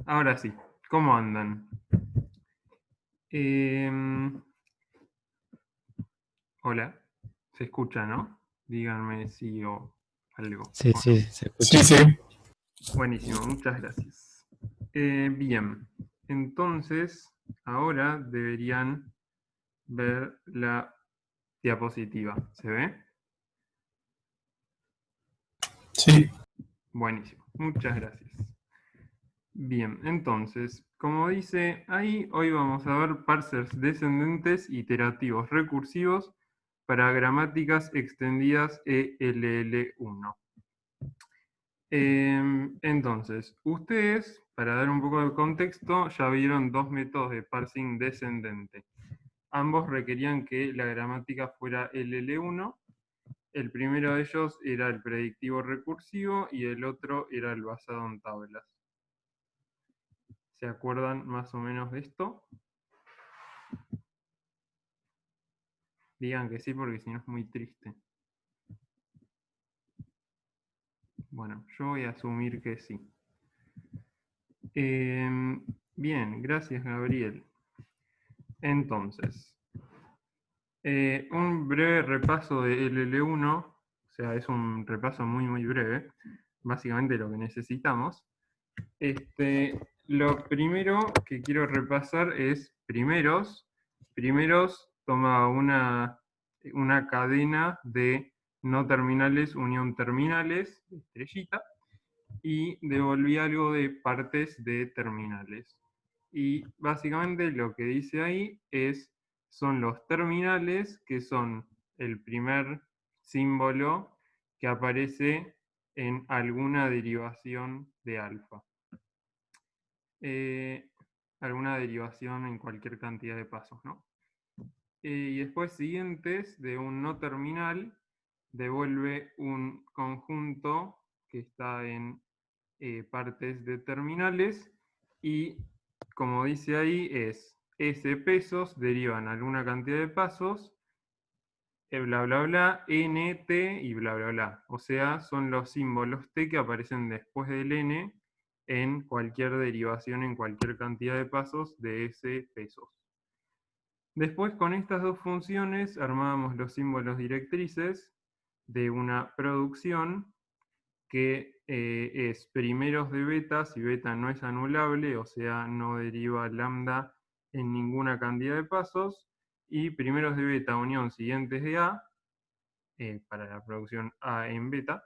Ahora sí, ¿cómo andan? Hola, se escucha, ¿no? Díganme si o algo Sí, o no. sí, se escucha. Sí, sí. Buenísimo, muchas gracias. Bien, entonces ahora deberían ver la diapositiva. ¿Se ve? Sí. Buenísimo, muchas gracias. Bien, entonces, como dice ahí, hoy vamos a ver parsers descendentes iterativos recursivos para gramáticas extendidas ELL1. Entonces, ustedes, para dar un poco de contexto, ya vieron dos métodos de parsing descendente. Ambos requerían que la gramática fuera LL1. El primero de ellos era el predictivo recursivo y el otro era el basado en tablas. ¿Se acuerdan más o menos de esto? Digan que sí, porque si no es muy triste. Bueno, yo voy a asumir que sí. Bien, gracias Gabriel. Entonces, un breve repaso de LL1, o sea, es un repaso muy breve, básicamente lo que necesitamos. Lo primero que quiero repasar es primeros. Primeros toma una cadena de no terminales, unión terminales, estrellita, y devolví algo de partes de terminales. Y básicamente lo que dice ahí son los terminales, que son el primer símbolo que aparece en alguna derivación de alfa. Alguna derivación en cualquier cantidad de pasos, ¿no? Y después siguientes de un no terminal devuelve un conjunto que está en partes de terminales y como dice ahí es S pesos derivan alguna cantidad de pasos, bla bla bla, N, T y bla bla bla. O sea, son los símbolos T que aparecen después del N en cualquier derivación en cualquier cantidad de pasos de S pesos. Después con estas dos funciones armábamos los símbolos directrices de una producción que es primeros de beta, si beta no es anulable, o sea, no deriva lambda en ninguna cantidad de pasos, y primeros de beta unión siguientes de A, para la producción A en beta,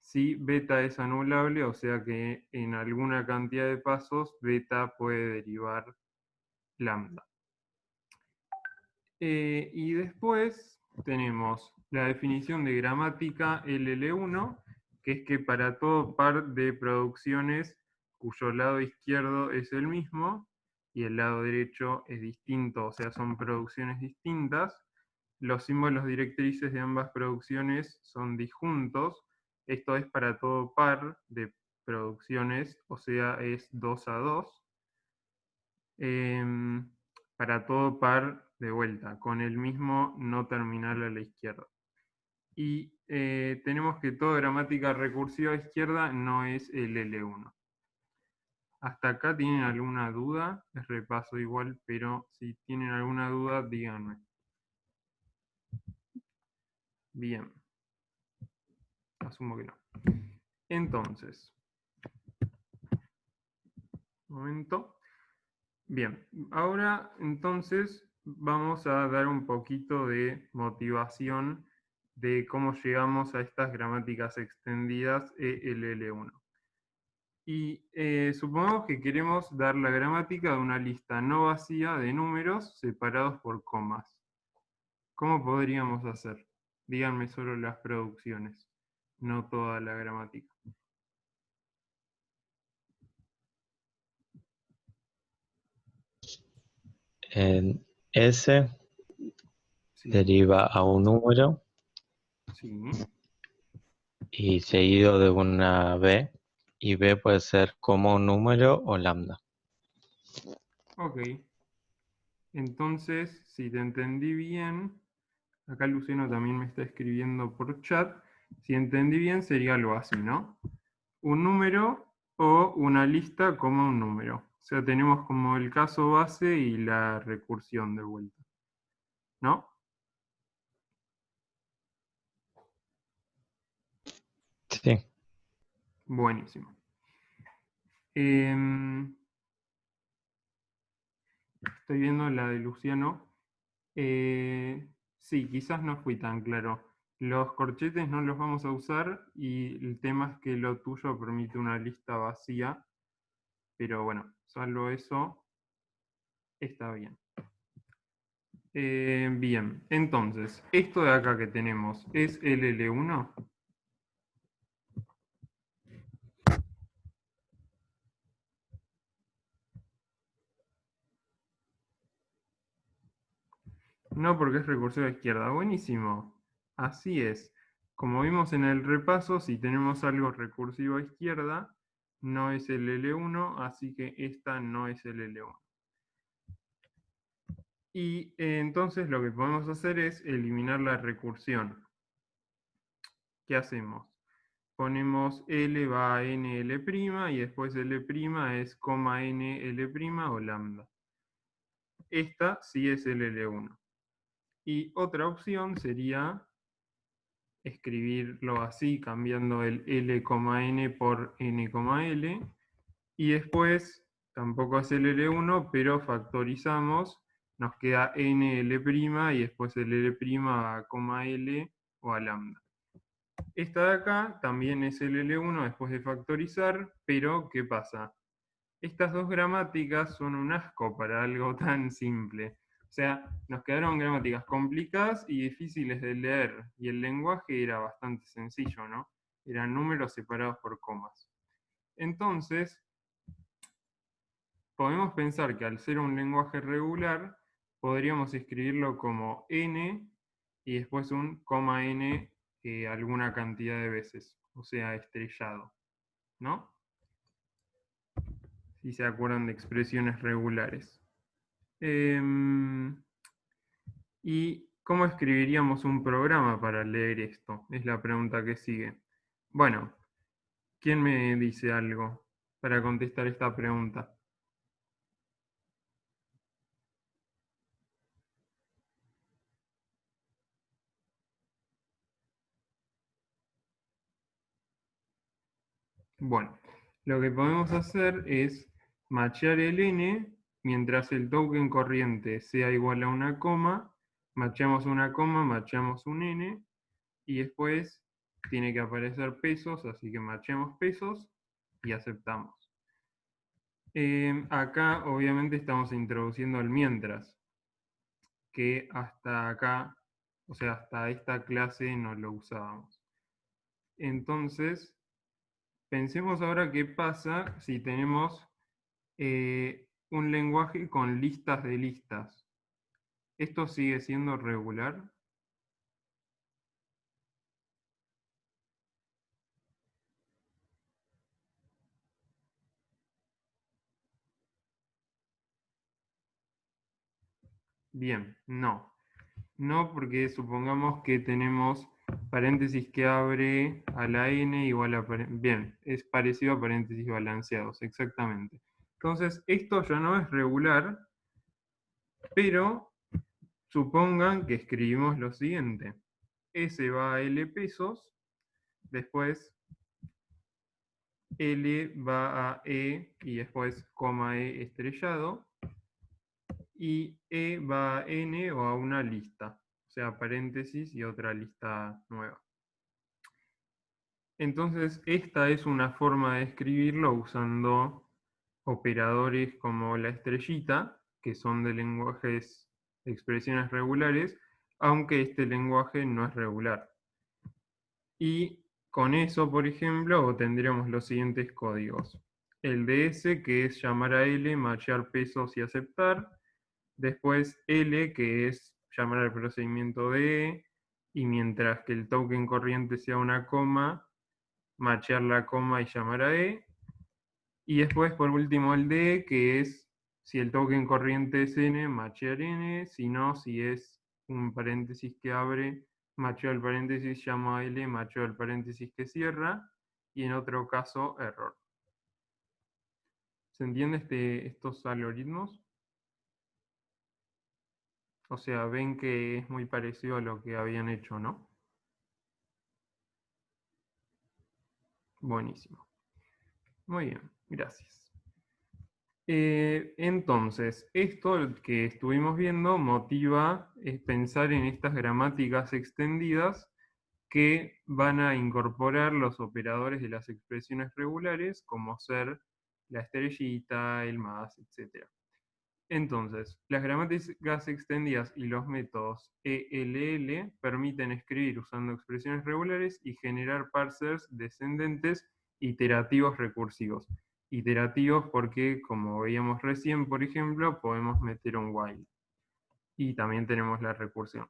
si beta es anulable, o sea que en alguna cantidad de pasos beta puede derivar lambda. Y después tenemos la definición de gramática LL1, que es que para todo par de producciones cuyo lado izquierdo es el mismo y el lado derecho es distinto, o sea, son producciones distintas, los símbolos directrices de ambas producciones son disjuntos. Esto es para todo par de producciones, o sea, es 2 a 2. Para todo par de vuelta, con el mismo no terminal a la izquierda. Y tenemos que toda gramática recursiva a izquierda no es el L1. ¿Hasta acá tienen alguna duda? Les repaso igual, pero si tienen alguna duda, díganme. Bien. Asumo que no. Entonces, un momento. Bien, ahora entonces vamos a dar un poquito de motivación de cómo llegamos a estas gramáticas extendidas ELL1. Y supongamos que queremos dar la gramática de una lista no vacía de números separados por comas. ¿Cómo podríamos hacer? Díganme solo las producciones, no toda la gramática. En S Sí, deriva a un número sí, y seguido de una B, y B puede ser como un número o lambda. ok. Entonces, si te entendí bien, acá Luciano también me está escribiendo por chat, si entendí bien sería algo así, ¿no? Un número o una lista como un número. O sea, tenemos como el caso base y la recursión de vuelta. ¿No? Sí. Buenísimo. Estoy viendo la de Luciano. Sí, quizás no fui tan claro. Los corchetes no los vamos a usar y el tema es que lo tuyo permite una lista vacía, pero bueno, salvo eso, está bien. Bien, entonces, esto de acá que tenemos, ¿es LL1? No, porque es recursiva izquierda. Buenísimo. Así es. Como vimos en el repaso, si tenemos algo recursivo a izquierda, no es el L1, así que esta no es el L1. Y entonces lo que podemos hacer es eliminar la recursión. ¿Qué hacemos? Ponemos L va a NL' y después L' es coma NL' o lambda. Esta sí es el L1. Y otra opción sería escribirlo así, cambiando el L,N por N,L. Y después, tampoco es el L1, pero factorizamos, nos queda NL' y después el L' a coma L o a lambda. Esta de acá también es el L1 después de factorizar, pero ¿qué pasa? Estas dos gramáticas son un asco para algo tan simple. O sea, nos quedaron gramáticas complicadas y difíciles de leer, y el lenguaje era bastante sencillo, ¿no? Eran números separados por comas. Entonces, podemos pensar que al ser un lenguaje regular, podríamos escribirlo como n y después un coma n alguna cantidad de veces, o sea, estrellado, ¿no? Si se acuerdan de expresiones regulares. ¿Y cómo escribiríamos un programa para leer esto? Es la pregunta que sigue. Bueno, ¿quién me dice algo para contestar esta pregunta? Bueno, lo que podemos hacer es machear el n mientras el token corriente sea igual a una coma, macheamos una coma, macheamos un n, y después tiene que aparecer pesos, así que macheamos pesos y aceptamos. Acá obviamente estamos introduciendo el mientras, que hasta acá, o sea, hasta esta clase no lo usábamos. Entonces, pensemos ahora qué pasa si tenemos un lenguaje con listas de listas. ¿Esto sigue siendo regular? Bien, no. No, porque supongamos que tenemos paréntesis que abre a la n igual a... Bien, es parecido a paréntesis balanceados, exactamente. Entonces, esto ya no es regular, pero supongan que escribimos lo siguiente. S va a L pesos, después L va a E y después coma E estrellado, y E va a N o a una lista, o sea, paréntesis y otra lista nueva. Entonces, esta es una forma de escribirlo usando operadores como la estrellita, que son de lenguajes de expresiones regulares, aunque este lenguaje no es regular. Y con eso, por ejemplo, tendríamos los siguientes códigos. El de S, que es llamar a L, machear pesos y aceptar. Después L, que es llamar al procedimiento de E, y mientras que el token corriente sea una coma, machear la coma y llamar a E. Y después, por último, el D, que es si el token corriente es N, machear N, si no, si es un paréntesis que abre, macheo el paréntesis, llamo a L, macheo el paréntesis que cierra, y en otro caso, error. ¿Se entiende estos algoritmos? O sea, ven que es muy parecido a lo que habían hecho, ¿no? Buenísimo. Muy bien, gracias. Entonces, esto que estuvimos viendo motiva pensar en estas gramáticas extendidas que van a incorporar los operadores de las expresiones regulares, como ser la estrellita, el más, etc. Entonces, las gramáticas extendidas y los métodos ELL permiten escribir usando expresiones regulares y generar parsers descendentes iterativos recursivos. Iterativos porque, como veíamos recién, por ejemplo, podemos meter un while. Y también tenemos la recursión.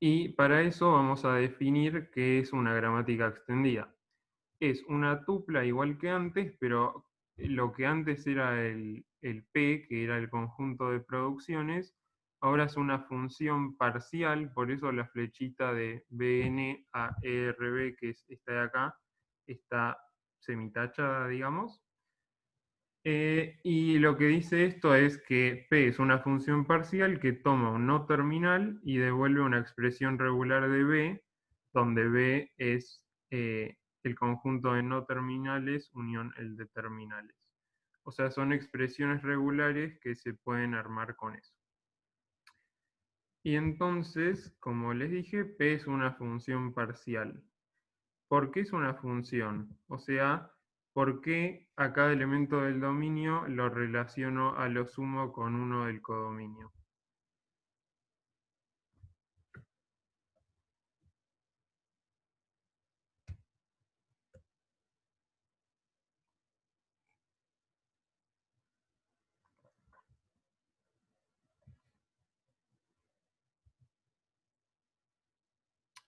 Y para eso vamos a definir qué es una gramática extendida. Es una tupla igual que antes, pero lo que antes era el P, que era el conjunto de producciones, ahora es una función parcial, por eso la flechita de BN a ERB, que es esta de acá, está semitachada, digamos. Y lo que dice esto es que P es una función parcial que toma un no terminal y devuelve una expresión regular de B, donde B es el conjunto de no terminales unión el de terminales. O sea, son expresiones regulares que se pueden armar con eso. Y entonces, como les dije, P es una función parcial. ¿Por qué es una función? O sea, ¿por qué a cada elemento del dominio lo relaciono a lo sumo con uno del codominio?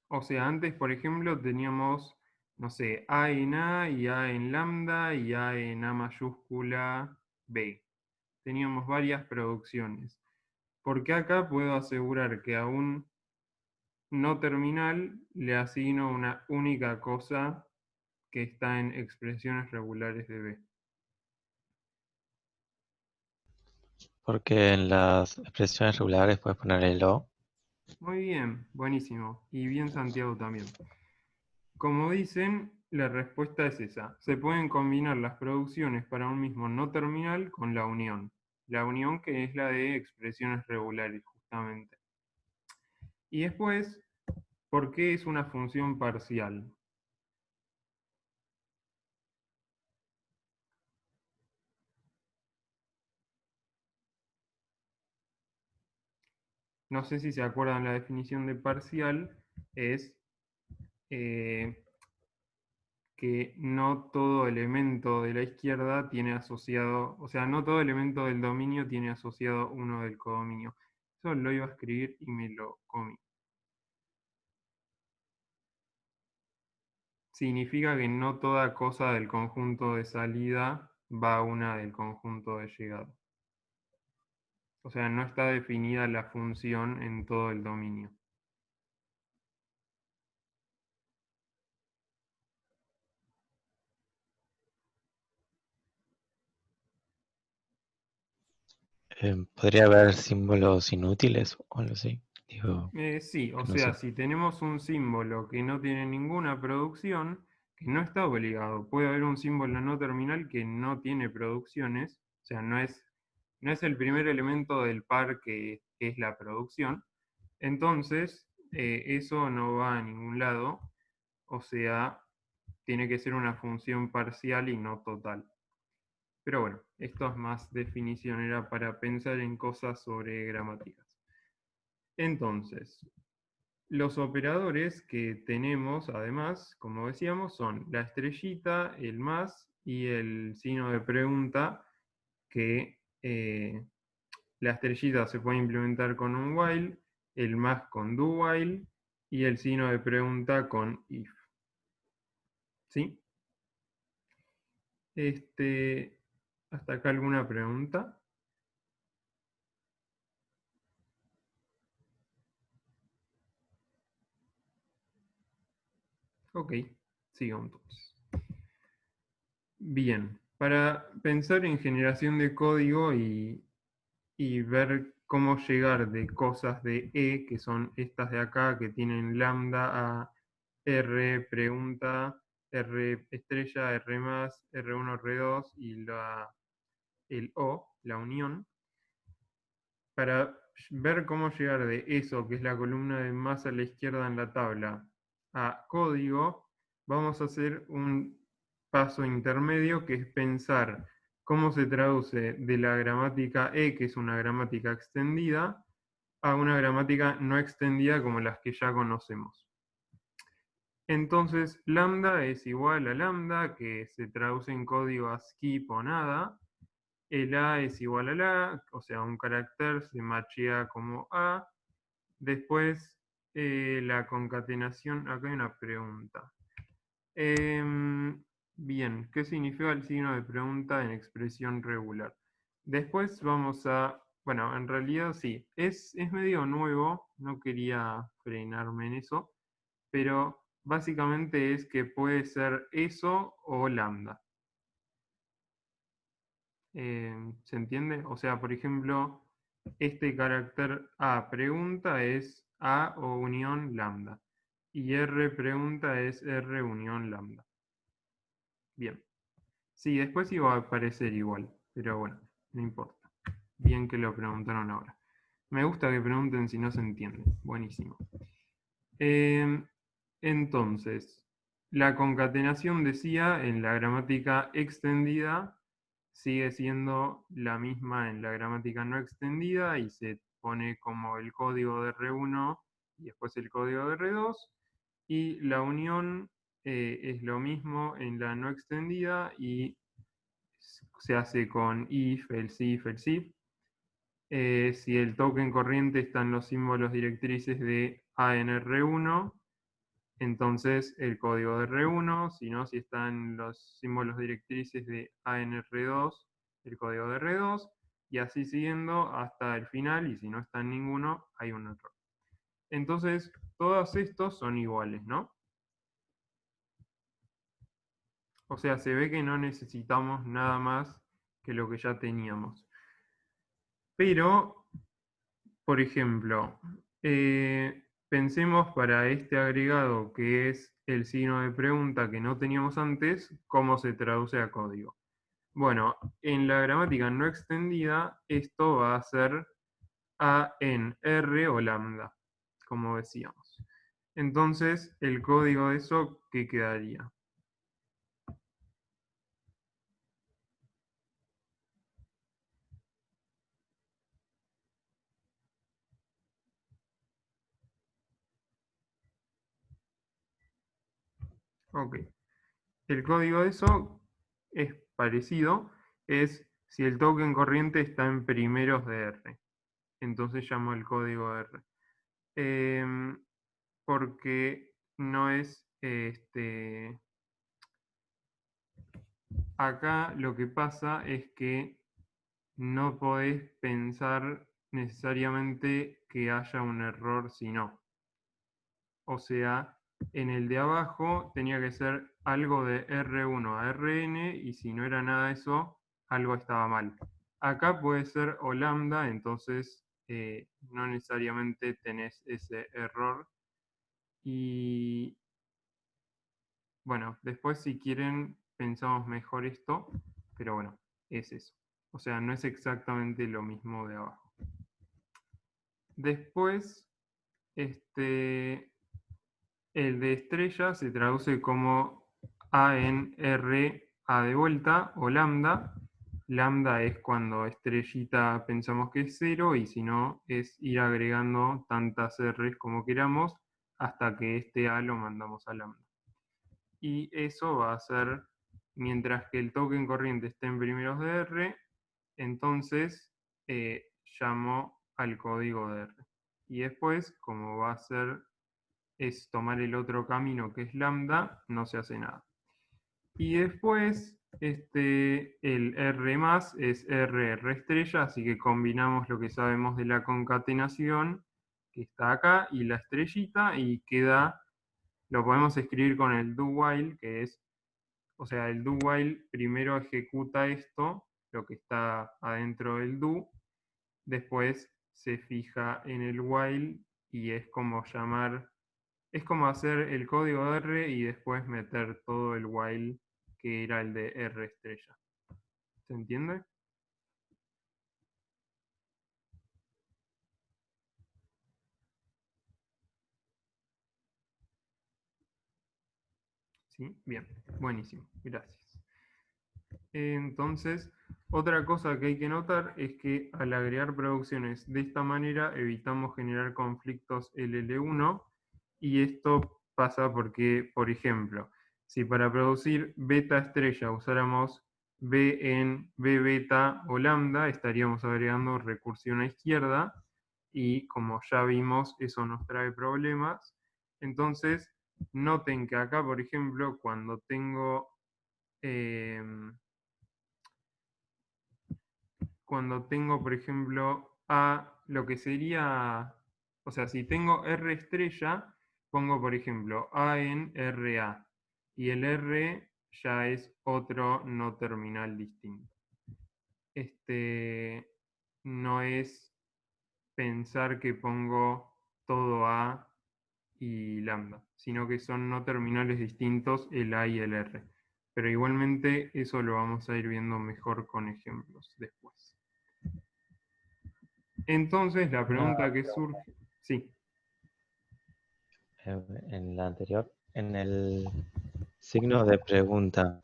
O sea, antes, por ejemplo, teníamos, no sé, A en A y A en lambda y A en A mayúscula B. Teníamos varias producciones. ¿Por qué acá puedo asegurar que a un no terminal le asigno una única cosa que está en expresiones regulares de B? Porque en las expresiones regulares puedes poner el O. Muy bien, buenísimo. Y bien Santiago también. Como dicen, la respuesta es esa. Se pueden combinar las producciones para un mismo no terminal con la unión. La unión que es la de expresiones regulares, justamente. Y después, ¿por qué es una función parcial? No sé si se acuerdan la definición de parcial, es eh, que no todo elemento de la izquierda tiene asociado, o sea, no todo elemento del dominio tiene asociado uno del codominio. Eso lo iba a escribir y me lo comí. Significa que no toda cosa del conjunto de salida va a una del conjunto de llegada. O sea, no está definida la función en todo el dominio. Podría haber símbolos inútiles o algo así. Digo, Sí, o que no sea, sé. si tenemos un símbolo que no tiene ninguna producción, que no está obligado, puede haber un símbolo no terminal que no tiene producciones, o sea, no es el primer elemento del par que es la producción, entonces eso no va a ningún lado, o sea, tiene que ser una función parcial y no total. Pero bueno, esto es más definición, era para pensar en cosas sobre gramáticas. Entonces, los operadores que tenemos, además, como decíamos, son la estrellita, el más y el signo de pregunta, que la estrellita se puede implementar con un while, el más con do while y el signo de pregunta con if. ¿Sí? ¿Hasta acá alguna pregunta? Ok, sigo entonces. Bien. Para pensar en generación de código y ver cómo llegar de cosas de E, que son estas de acá, que tienen lambda, a R, pregunta, R estrella, R más, R1, R2 y el O, la unión, para ver cómo llegar de eso, que es la columna de más a la izquierda en la tabla, a código, vamos a hacer un paso intermedio que es pensar cómo se traduce de la gramática E, que es una gramática extendida, a una gramática no extendida como las que ya conocemos. Entonces, lambda es igual a lambda, que se traduce en código a skip o nada. El A es igual a la, o sea, un carácter se machea como A. Después, la concatenación, acá hay una pregunta. Bien, ¿qué significa el signo de pregunta en expresión regular? Después vamos a, bueno, en realidad sí, es medio nuevo, no quería frenarme en eso, pero básicamente es que puede ser eso o lambda. ¿Se entiende? O sea, por ejemplo, este carácter A pregunta es A o unión lambda. Y R pregunta es R unión lambda. Bien. Sí, después iba a aparecer igual, pero bueno, no importa. Bien que lo preguntaron ahora. Me gusta que pregunten si no se entiende. Buenísimo. Eh, entonces, la concatenación decía en la gramática extendida sigue siendo la misma en la gramática no extendida y se pone como el código de R1 y después el código de R2. Y la unión es lo mismo en la no extendida y se hace con if, else if, else if. Si el token corriente está en los símbolos directrices de ANR1, entonces el código de R1, si no, si están los símbolos directrices de ANR2, el código de R2, y así siguiendo hasta el final, y si no está en ninguno, hay un error. Entonces, todos estos son iguales, ¿no? O sea, se ve que no necesitamos nada más que lo que ya teníamos. Pero, por ejemplo, pensemos para este agregado que es el signo de pregunta que no teníamos antes, cómo se traduce a código. Bueno, en la gramática no extendida, esto va a ser A en R o lambda, como decíamos. Entonces, el código de eso, ¿qué quedaría? Ok. El código de eso es parecido, es si el token corriente está en primeros de R. Entonces llamo el código R. Porque no es acá lo que pasa es que no podés pensar necesariamente que haya un error si no. O sea, en el de abajo tenía que ser algo de R1 a Rn y si no era nada de eso, algo estaba mal. Acá puede ser o lambda, entonces no necesariamente tenés ese error. Y bueno, después si quieren pensamos mejor esto, pero bueno, es eso. O sea, no es exactamente lo mismo de abajo. Después, el de estrella se traduce como A en R A de vuelta o lambda. Lambda es cuando estrellita pensamos que es 0 y si no es ir agregando tantas R's como queramos hasta que este A lo mandamos a lambda. Y eso va a ser, mientras que el token corriente esté en primeros de R, entonces llamo al código de R. Y después, como va a ser, es tomar el otro camino que es lambda, no se hace nada. Y después, el R más es R estrella, así que combinamos lo que sabemos de la concatenación, que está acá, y la estrellita, y queda, lo podemos escribir con el do while, que es O sea, el do while primero ejecuta esto, lo que está adentro del do, después se fija en el while y es como llamar, es como hacer el código R y después meter todo el while que era el de R estrella. ¿Se entiende? ¿Sí? Bien, buenísimo, gracias. Entonces, otra cosa que hay que notar es que al agregar producciones de esta manera evitamos generar conflictos LL1 y esto pasa porque, por ejemplo, si para producir beta estrella usáramos B en B beta o lambda, estaríamos agregando recursión a izquierda y como ya vimos, eso nos trae problemas. Entonces, noten que acá, por ejemplo, cuando tengo... por ejemplo, A, lo que sería, o sea, si tengo R estrella, pongo, por ejemplo, A en RA, y el R ya es otro no terminal distinto. No es pensar que pongo todo A y lambda, sino que son no terminales distintos el A y el R. Pero igualmente eso lo vamos a ir viendo mejor con ejemplos después. Entonces la pregunta que surge, sí, En la anterior, en el signo de pregunta,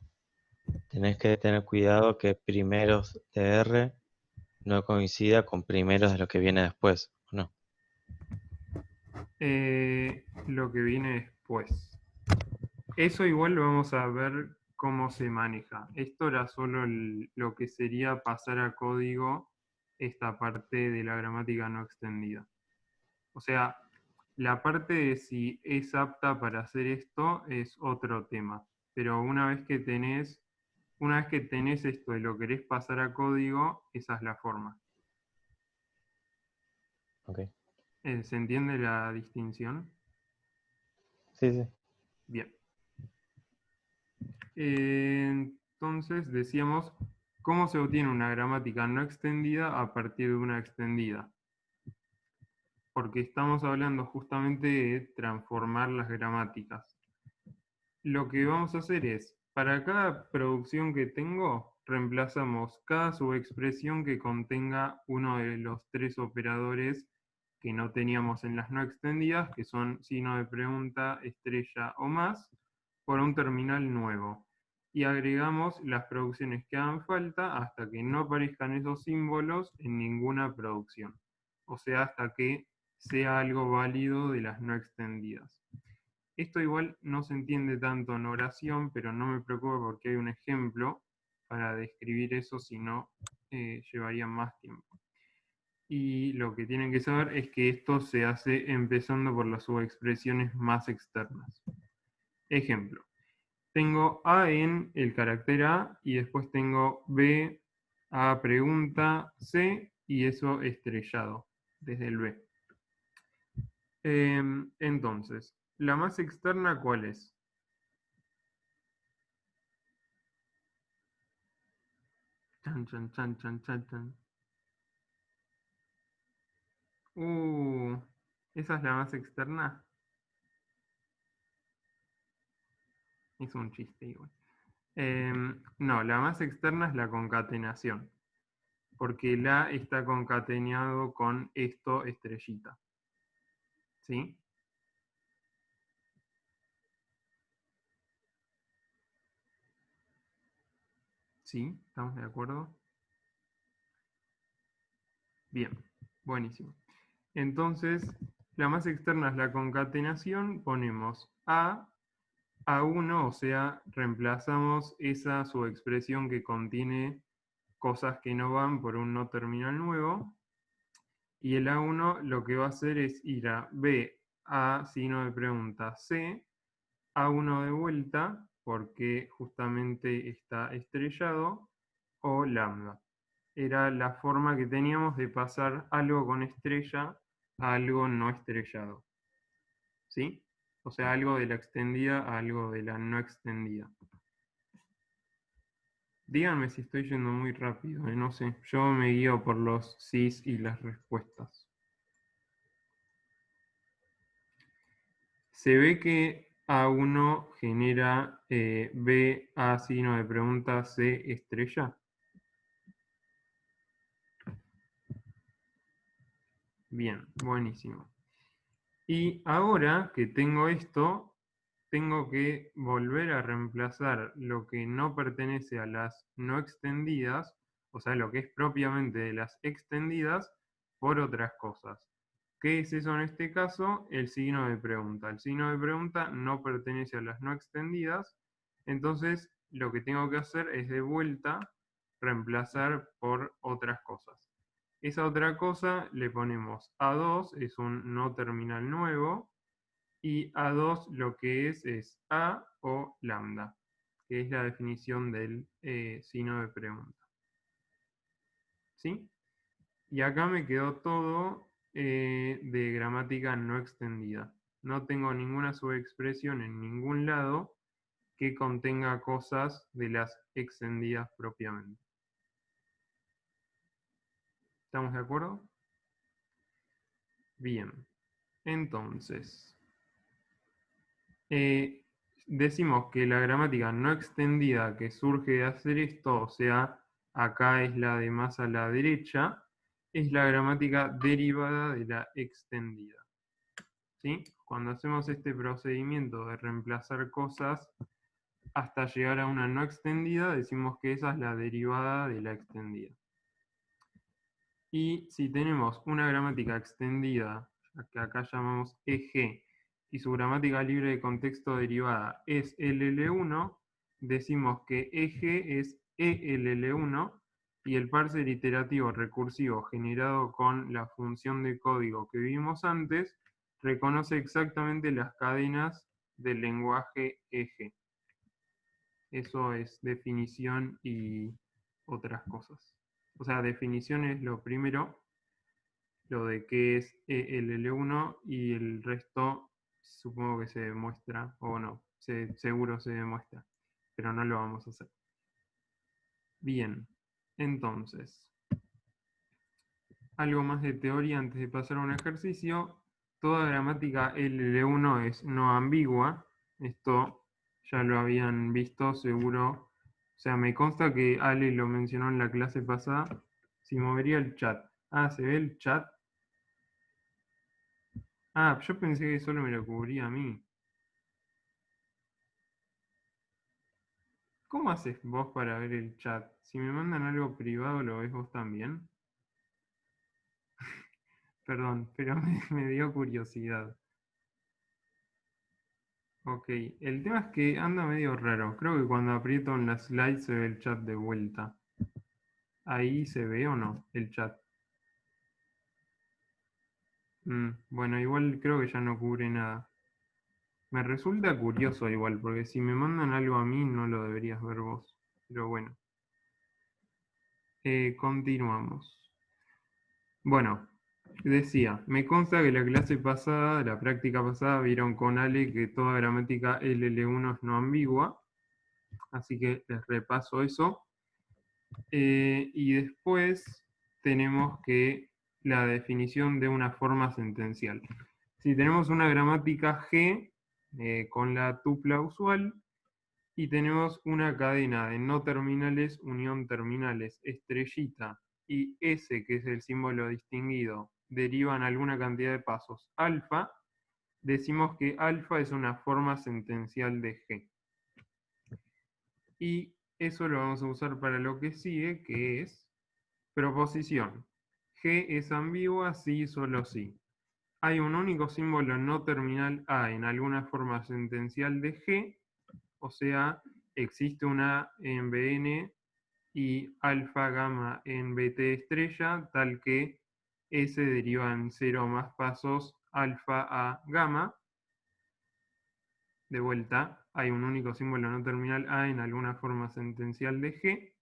tenés que tener cuidado que primeros de R no coincida con primeros de lo que viene después, ¿o no? lo que viene después. Eso igual lo vamos a ver cómo se maneja. Esto era solo lo que sería pasar a código esta parte de la gramática no extendida. O sea, la parte de si es apta para hacer esto es otro tema. Pero una vez que tenés esto y lo querés pasar a código, esa es la forma. Ok. ¿Se entiende la distinción? Sí, sí. Bien. Entonces decíamos, ¿cómo se obtiene una gramática no extendida a partir de una extendida? Porque estamos hablando justamente de transformar las gramáticas. Lo que vamos a hacer es, para cada producción que tengo, reemplazamos cada subexpresión que contenga uno de los tres operadores que no teníamos en las no extendidas, que son signo de pregunta, estrella o más, por un terminal nuevo. Y agregamos las producciones que hagan falta hasta que no aparezcan esos símbolos en ninguna producción. O sea, hasta que sea algo válido de las no extendidas. Esto igual no se entiende tanto en oración, pero no me preocupa porque hay un ejemplo para describir eso, si no llevaría más tiempo. Y lo que tienen que saber es que esto se hace empezando por las subexpresiones más externas. Ejemplo, tengo A en el carácter A y después tengo B, A pregunta, C y eso estrellado desde el B. Entonces, ¿la más externa cuál es? Chan, chan, chan, chan, chan, chan. Uh, ¿Esa es la más externa? Es un chiste igual. No, la más externa es la concatenación, porque la está concatenado con esto estrellita. ¿Sí? ¿Sí? ¿Estamos de acuerdo? Bien, buenísimo. Entonces, la más externa es la concatenación, ponemos A1, o sea, reemplazamos esa subexpresión que contiene cosas que no van por un no terminal nuevo, y el A1 lo que va a hacer es ir a B, A, signo de pregunta, C, A1 de vuelta, porque justamente está estrellado, o lambda. Era la forma que teníamos de pasar algo con estrella a algo no estrellado. ¿Sí? O sea, algo de la extendida a algo de la no extendida. Díganme si estoy yendo muy rápido, no sé. Yo me guío por los sís y las respuestas. Se ve que A1 genera B, A signo de pregunta, C estrella. Bien, buenísimo. Y ahora que tengo esto, tengo que volver a reemplazar lo que no pertenece a las no extendidas, o sea, lo que es propiamente de las extendidas, por otras cosas. ¿Qué es eso en este caso? El signo de pregunta. El signo de pregunta no pertenece a las no extendidas, entonces lo que tengo que hacer es de vuelta reemplazar por otras cosas. Esa otra cosa le ponemos A2, es un no terminal nuevo, y A2 lo que es A o lambda, que es la definición del signo de pregunta. ¿Sí? Y acá me quedó todo de gramática no extendida. No tengo ninguna subexpresión en ningún lado que contenga cosas de las extendidas propiamente. ¿Estamos de acuerdo? Bien. Entonces, decimos que la gramática no extendida que surge de hacer esto, o sea, acá es la de más a la derecha, es la gramática derivada de la extendida. ¿Sí? Cuando hacemos este procedimiento de reemplazar cosas hasta llegar a una no extendida, decimos que esa es la derivada de la extendida. Y si tenemos una gramática extendida, que acá llamamos EG, y su gramática libre de contexto derivada es LL1, decimos que EG es ELL1 y el parser iterativo recursivo generado con la función de código que vimos antes reconoce exactamente las cadenas del lenguaje EG. Eso es definición y otras cosas. O sea, definición es lo primero, lo de qué es ELL1 y el resto supongo que se demuestra, o no, seguro se demuestra, pero no lo vamos a hacer. Bien, entonces, algo más de teoría antes de pasar a un ejercicio. Toda gramática LL1 es no ambigua, esto ya lo habían visto seguro, o sea, me consta que Ale lo mencionó en la clase pasada. Si movería el chat. Ah, ¿se ve el chat? Ah, yo pensé que solo me lo cubría a mí. ¿Cómo haces vos para ver el chat? Si me mandan algo privado, ¿lo ves vos también? Perdón, pero me dio curiosidad. Ok, el tema es que anda medio raro. Creo que cuando aprieto en la slide se ve el chat de vuelta. ¿Ahí se ve o no el chat? Bueno, igual creo que ya no cubre nada. Me resulta curioso igual, porque si me mandan algo a mí no lo deberías ver vos. Pero bueno. Continuamos. Bueno, decía, me consta que la clase pasada, la práctica pasada, vieron con Ale que toda gramática LL1 es no ambigua, así que les repaso eso. Y después tenemos que la definición de una forma sentencial. Si tenemos una gramática G con la tupla usual y tenemos una cadena de no terminales, unión terminales, estrellita y S, que es el símbolo distinguido, derivan alguna cantidad de pasos alfa, decimos que alfa es una forma sentencial de G. Y eso lo vamos a usar para lo que sigue, que es proposición. G es ambigua, sí, solo sí. Hay un único símbolo no terminal A en alguna forma sentencial de G, o sea, existe una en Bn y alfa gamma en Bt estrella, tal que S deriva en 0 más pasos alfa a gamma. De vuelta, hay un único símbolo no terminal A en alguna forma sentencial de G.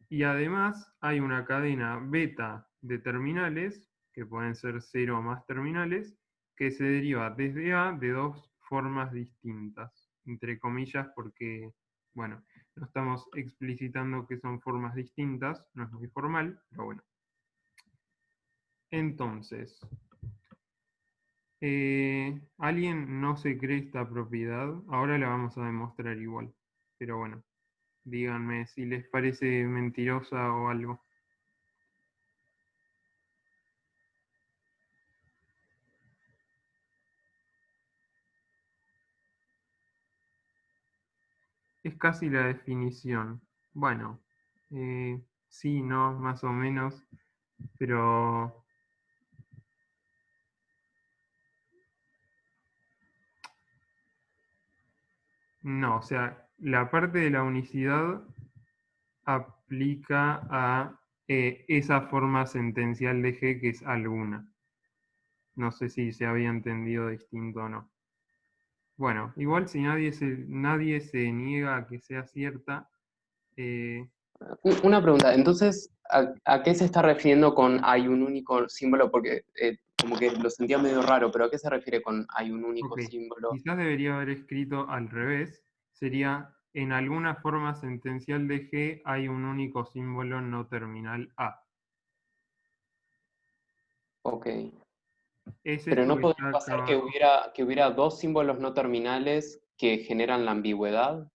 Y además hay una cadena beta de terminales, que pueden ser 0 o más terminales, que se deriva desde A de dos formas distintas, entre comillas, porque, bueno, No estamos explicitando que son formas distintas, no es muy formal, pero bueno. Entonces, alguien no se cree esta propiedad, ahora la vamos a demostrar igual, pero bueno, díganme si les parece mentirosa o algo. Es casi la definición. Bueno, sí, no, más o menos, pero no, o sea, la parte de la unicidad aplica a esa forma sentencial de G que es alguna. No sé si se había entendido distinto o no. Bueno, igual si nadie se niega a que sea cierta, eh, Una pregunta, entonces, ¿a qué se está refiriendo con hay un único símbolo? Porque como que lo sentía medio raro, pero ¿a qué se refiere con hay un único ok, símbolo? quizás debería haber escrito al revés. Sería, en alguna forma sentencial de G hay un único símbolo no terminal A. Ok. Es Pero esto ¿no que podría está acá pasar abajo. que hubiera dos símbolos no terminales que generan la ambigüedad?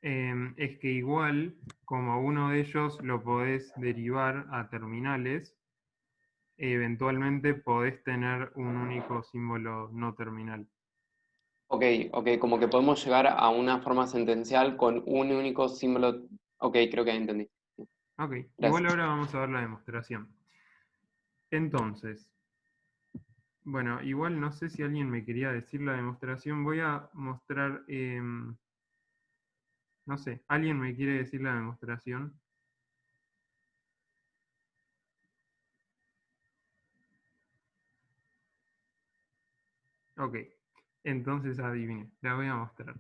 Es que igual, como uno de ellos lo podés derivar a terminales, eventualmente podés tener un único símbolo no terminal. Ok, ok, como que podemos llegar a una forma sentencial con un único símbolo. Ok, creo que ya entendí. Ok, igual Gracias. ahora vamos a ver la demostración. Entonces, bueno, igual no sé si alguien me quería decir la demostración. Voy a mostrar, no sé, ¿alguien me quiere decir la demostración? Ok, entonces adivine, la voy a mostrar.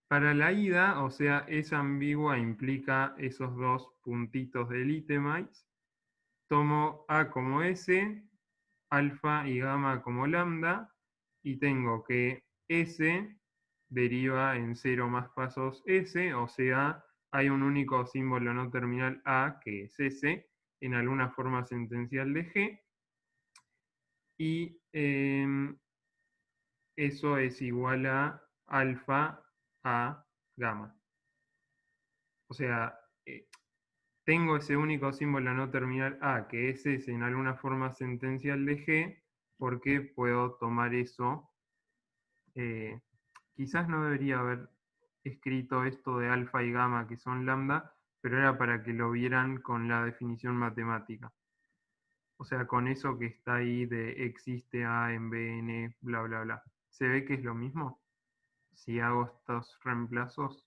Para la ida, o sea, es ambigua, implica esos dos puntitos del itemize. Tomo A como S, alfa y gamma como lambda, y tengo que S deriva en 0 más pasos S, o sea, hay un único símbolo no terminal A, que es S, en alguna forma sentencial de G, y eso es igual a alfa a gamma. O sea, eh, tengo ese único símbolo no terminal A, que es S en alguna forma sentencial de G, porque puedo tomar eso. eh, Quizás no debería haber escrito esto de alfa y gamma, que son lambda, pero era para que lo vieran con la definición matemática. O sea, con eso que está ahí de existe A en B, N, bla, bla, bla. ¿Se ve que es lo mismo? Si hago estos reemplazos.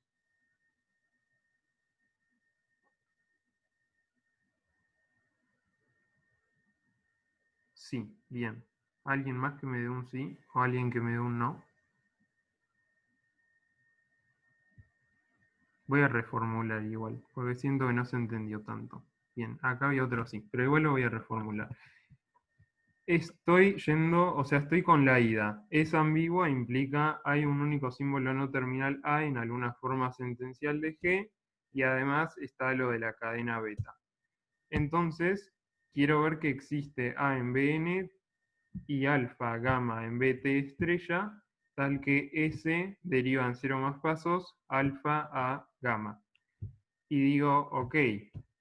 Sí, bien. ¿Alguien más que me dé un sí? ¿O alguien que me dé un no? Voy a reformular igual, porque siento que no se entendió tanto. Bien, acá había otro sí, pero igual lo voy a reformular. Estoy yendo, o sea, estoy con la ida. Es ambigua, implica hay un único símbolo no terminal A en alguna forma sentencial de G, y además está lo de la cadena beta. Entonces, quiero ver que existe A en Bn y alfa, gamma en Bt estrella, tal que S deriva en 0 más pasos, alfa a gamma. Y digo, ok,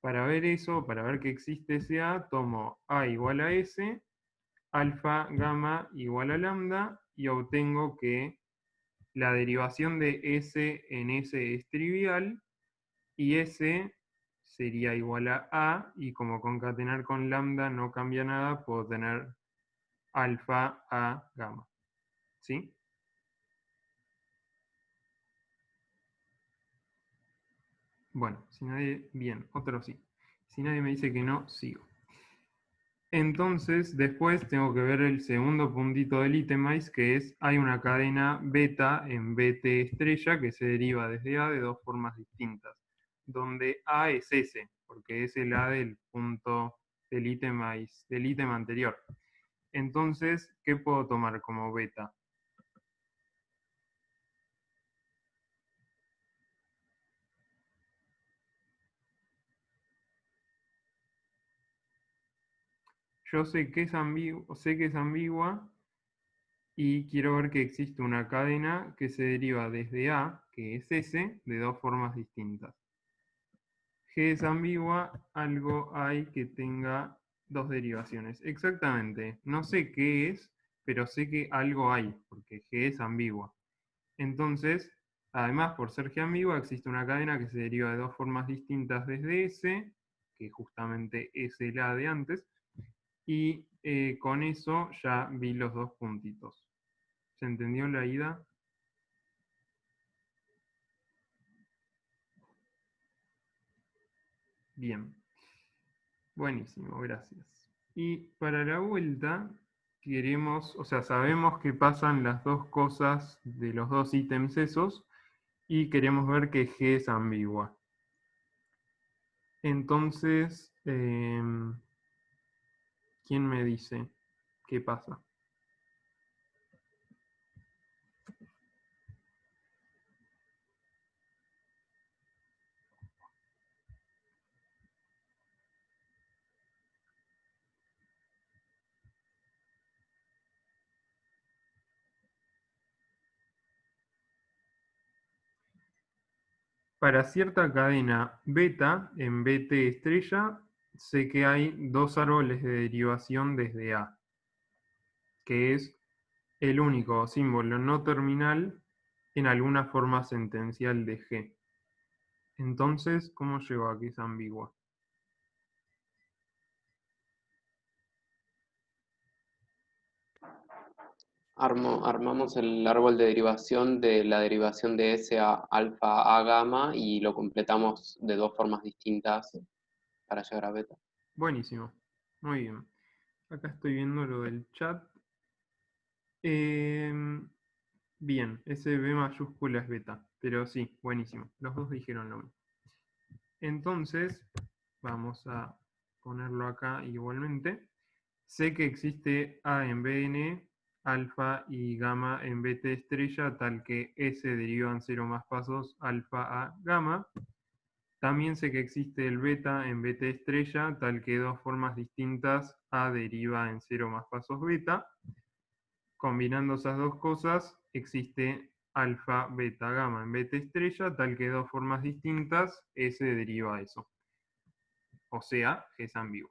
para ver eso, para ver que existe ese A, tomo A igual a S, alfa, gamma igual a lambda, y obtengo que la derivación de S en S es trivial, y S sería igual a, y como concatenar con lambda no cambia nada, puedo tener alfa a gamma. ¿Sí? Bueno, si nadie, bien, otro sí. Si nadie me dice que no, sigo. Entonces, después tengo que ver el segundo puntito del itemize, que es, hay una cadena beta en Bt estrella que se deriva desde A de dos formas distintas, donde A es S, porque es el A del punto del itemize, del ítem anterior. Entonces, ¿qué puedo tomar como beta? yo sé que es ambigua y quiero ver que existe una cadena que se deriva desde A, que es S, de dos formas distintas. G es ambigua, algo hay que tenga dos derivaciones. Exactamente, no sé qué es, pero sé que algo hay, porque G es ambigua. Entonces, además, por ser G ambigua, existe una cadena que se deriva de dos formas distintas desde S, que justamente es el A de antes, y con eso ya vi los dos puntitos. ¿Se entendió la ida? Bien. Buenísimo, gracias. Y para la vuelta, queremos, o sea, sabemos que pasan las dos cosas de los dos ítems esos, y queremos ver que G es ambigua. Entonces, ¿quién me dice qué pasa? Para cierta cadena beta en BT estrella, sé que hay dos árboles de derivación desde A, que es el único símbolo no terminal en alguna forma sentencial de G. Entonces, ¿cómo llego a que es ambigua? Armamos el árbol de derivación de la derivación de S a alfa a gamma y lo completamos de dos formas distintas para llegar a beta. Buenísimo. Muy bien. Acá estoy viendo lo del chat. Bien, ese B mayúscula es beta, pero sí, buenísimo. Los dos dijeron lo mismo. Entonces, vamos a ponerlo acá igualmente. Sé que existe A en Bn, alfa y gamma en Bt estrella, tal que S deriva en 0 más pasos alfa a gamma. También sé que existe el beta en Bt estrella, tal que dos formas distintas A deriva en 0 más pasos beta. Combinando esas dos cosas, existe alfa, beta, gamma en Bt estrella, tal que dos formas distintas S deriva a eso. O sea, que es ambiguo.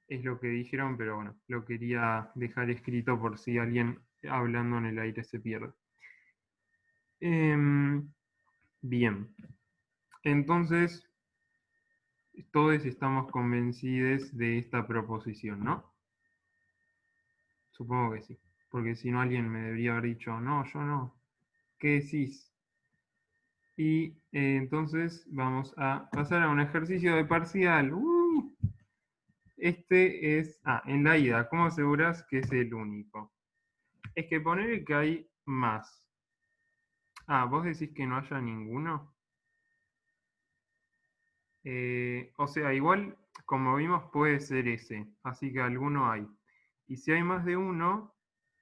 Es lo que dijeron, pero bueno, lo quería dejar escrito por si alguien hablando en el aire se pierde. Bien, entonces todos estamos convencidos de esta proposición, ¿no? Supongo que sí, porque si no alguien me debería haber dicho, no, yo no. ¿Qué decís? Y entonces vamos a pasar a un ejercicio de parcial. Este es, en la ida, ¿cómo aseguras que es el único? Es que poner que hay más. ¿Vos decís que no haya ninguno? O sea, igual, como vimos, puede ser ese, así que alguno hay. Y si hay más de uno,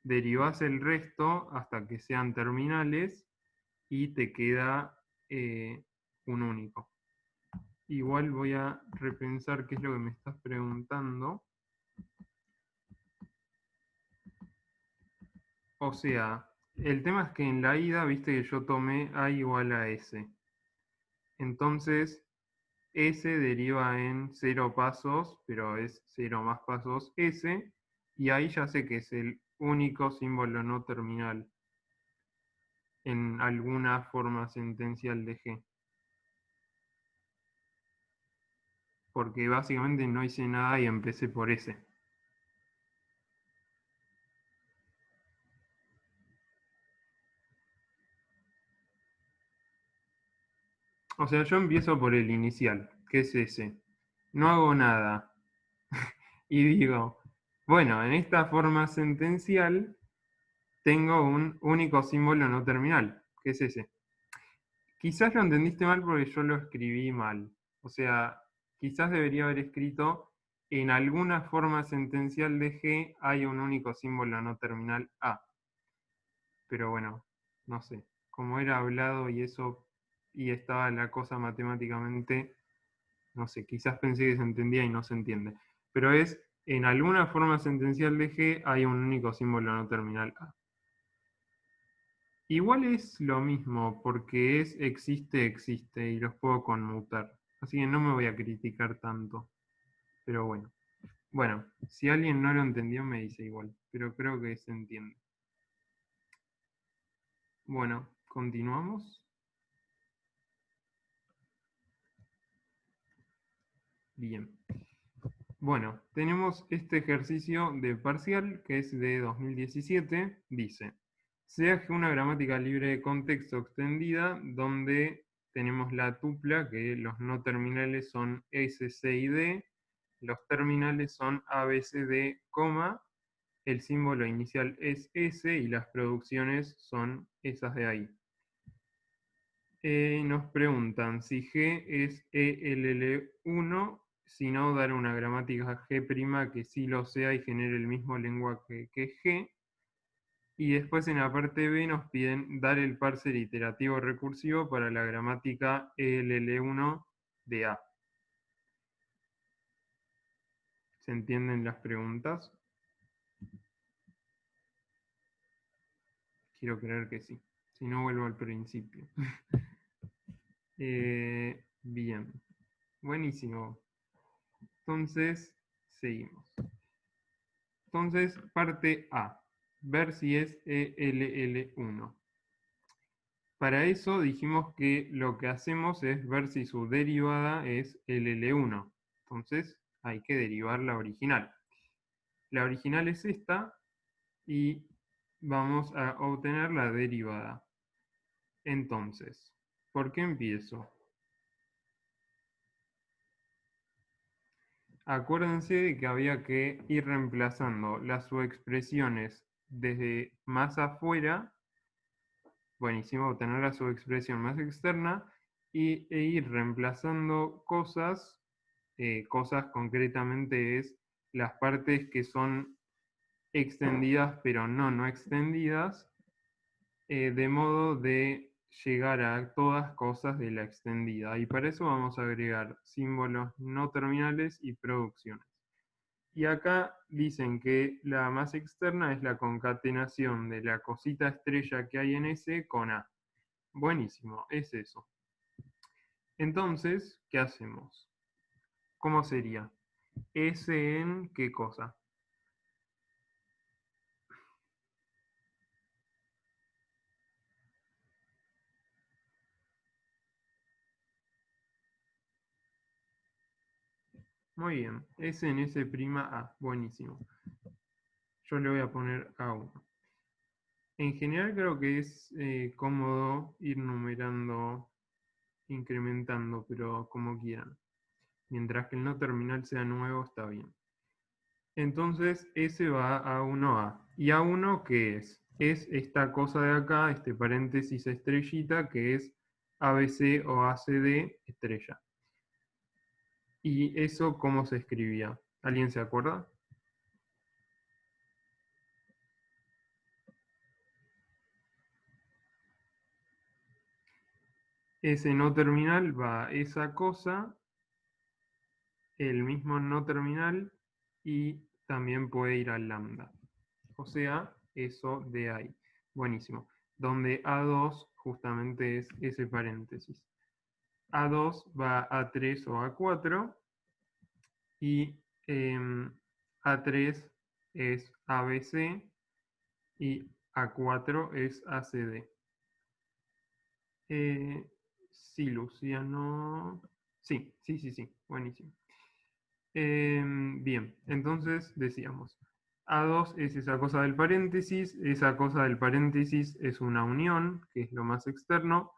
derivás el resto hasta que sean terminales y te queda un único. Igual voy a repensar qué es lo que me estás preguntando. O sea, el tema es que en la ida, viste que yo tomé A igual a S. Entonces, S deriva en 0 pasos, pero es 0 más pasos S, y ahí ya sé que es el único símbolo no terminal en alguna forma sentencial de G. Porque básicamente no hice nada y empecé por S. O sea, yo empiezo por el inicial, que es S. No hago nada. Y digo, bueno, en esta forma sentencial tengo un único símbolo no terminal, que es ese. Quizás lo entendiste mal porque yo lo escribí mal. O sea, quizás debería haber escrito en alguna forma sentencial de G hay un único símbolo no terminal A. Pero bueno, no sé. Como era hablado y eso, y estaba la cosa matemáticamente, no sé, quizás pensé que se entendía y no se entiende. Pero es en alguna forma sentencial de G hay un único símbolo no terminal A. Igual es lo mismo, porque es existe, existe, y los puedo conmutar. Así que no me voy a criticar tanto. Pero bueno. Bueno, si alguien no lo entendió me dice igual, pero creo que se entiende. Bueno, continuamos. Bien. Bueno, tenemos este ejercicio de parcial que es de 2017. Dice, sea G una gramática libre de contexto extendida donde tenemos la tupla que los no terminales son S, C y D, los terminales son A, B, C, D, coma, el símbolo inicial es S y las producciones son esas de ahí. Nos preguntan si G es ELL1, si no, dar una gramática G' que sí lo sea y genere el mismo lenguaje que G. Y después en la parte B nos piden dar el parser iterativo recursivo para la gramática ELL1 de A. ¿Se entienden las preguntas? Quiero creer que sí. Si no, vuelvo al principio. Bien. Buenísimo. Entonces, seguimos. Entonces, parte A. Ver si es ELL1. Para eso dijimos que lo que hacemos es ver si su derivada es LL1. Entonces, hay que derivar la original. La original es esta y vamos a obtener la derivada. Entonces, ¿por qué empiezo? Acuérdense de que había que ir reemplazando las subexpresiones desde más afuera, buenísimo, obtener la subexpresión más externa, e ir reemplazando cosas, cosas concretamente es las partes que son extendidas pero no extendidas, de modo de llegar a todas cosas de la extendida. Y para eso vamos a agregar símbolos no terminales y producciones. Y acá dicen que la más externa es la concatenación de la cosita estrella que hay en S con A. Buenísimo, es eso. Entonces, ¿qué hacemos? ¿Cómo sería? S en ¿qué cosa? Muy bien, S en S''A, buenísimo. Yo le voy a poner A1. En general creo que es cómodo ir numerando, incrementando, pero como quieran. Mientras que el no terminal sea nuevo, está bien. Entonces, S va a 1A. ¿Y A1 qué es? Es esta cosa de acá, este paréntesis estrellita, que es ABC o ACD estrella. ¿Y eso cómo se escribía? ¿Alguien se acuerda? Ese no terminal va a esa cosa, el mismo no terminal, y también puede ir al lambda. O sea, eso de ahí. Buenísimo. Donde A2 justamente es ese paréntesis. A2 va a A3 o A4 y A3 es ABC y A4 es ACD. Sí, Luciano. Sí, buenísimo. Bien, entonces decíamos, A2 es esa cosa del paréntesis, esa cosa del paréntesis es una unión, que es lo más externo.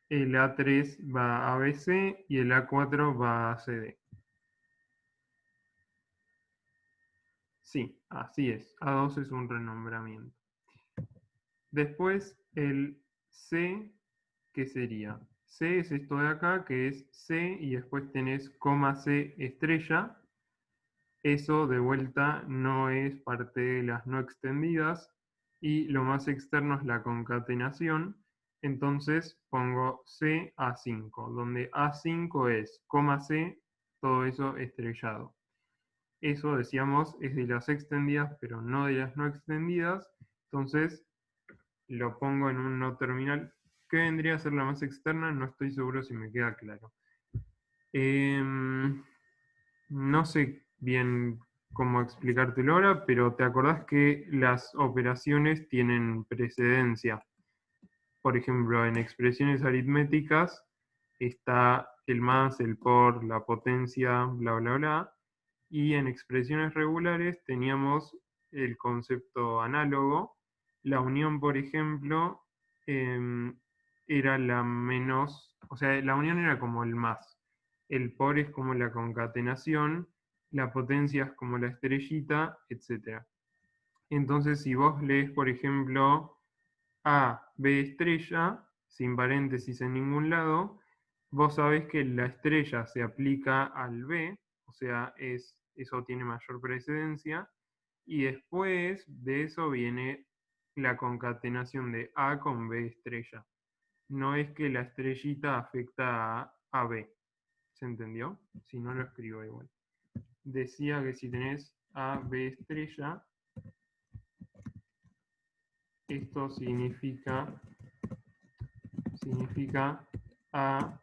El A3 va a ABC y el A4 va a CD. Sí, así es. A2 es un renombramiento. Después el C, ¿qué sería? C es esto de acá, que es C, y después tenés coma C estrella. Eso de vuelta no es parte de las no extendidas, y lo más externo es la concatenación. Entonces pongo C A5, donde A5 es coma C, todo eso estrellado. eso decíamos es de las extendidas, pero no de las no extendidas. Entonces lo pongo en un no terminal. ¿Qué vendría a ser la más externa? No estoy seguro si me queda claro. No sé bien cómo explicártelo ahora, pero te acordás que las operaciones tienen precedencia. Por ejemplo, en expresiones aritméticas está el más, el por, la potencia, bla, bla, bla. Y en expresiones regulares teníamos el concepto análogo. La unión, por ejemplo, era la menos, o sea, la unión era como el más. El por es como la concatenación, la potencia es como la estrellita, etc. Entonces, si vos lees, por ejemplo, A, B estrella, sin paréntesis en ningún lado, vos sabés que la estrella se aplica al B, o sea, eso tiene mayor precedencia, y después de eso viene la concatenación de A con B estrella. No es que la estrellita afecta a B. ¿Se entendió? Si no lo escribo igual. Decía que si tenés A, B estrella, esto significa A,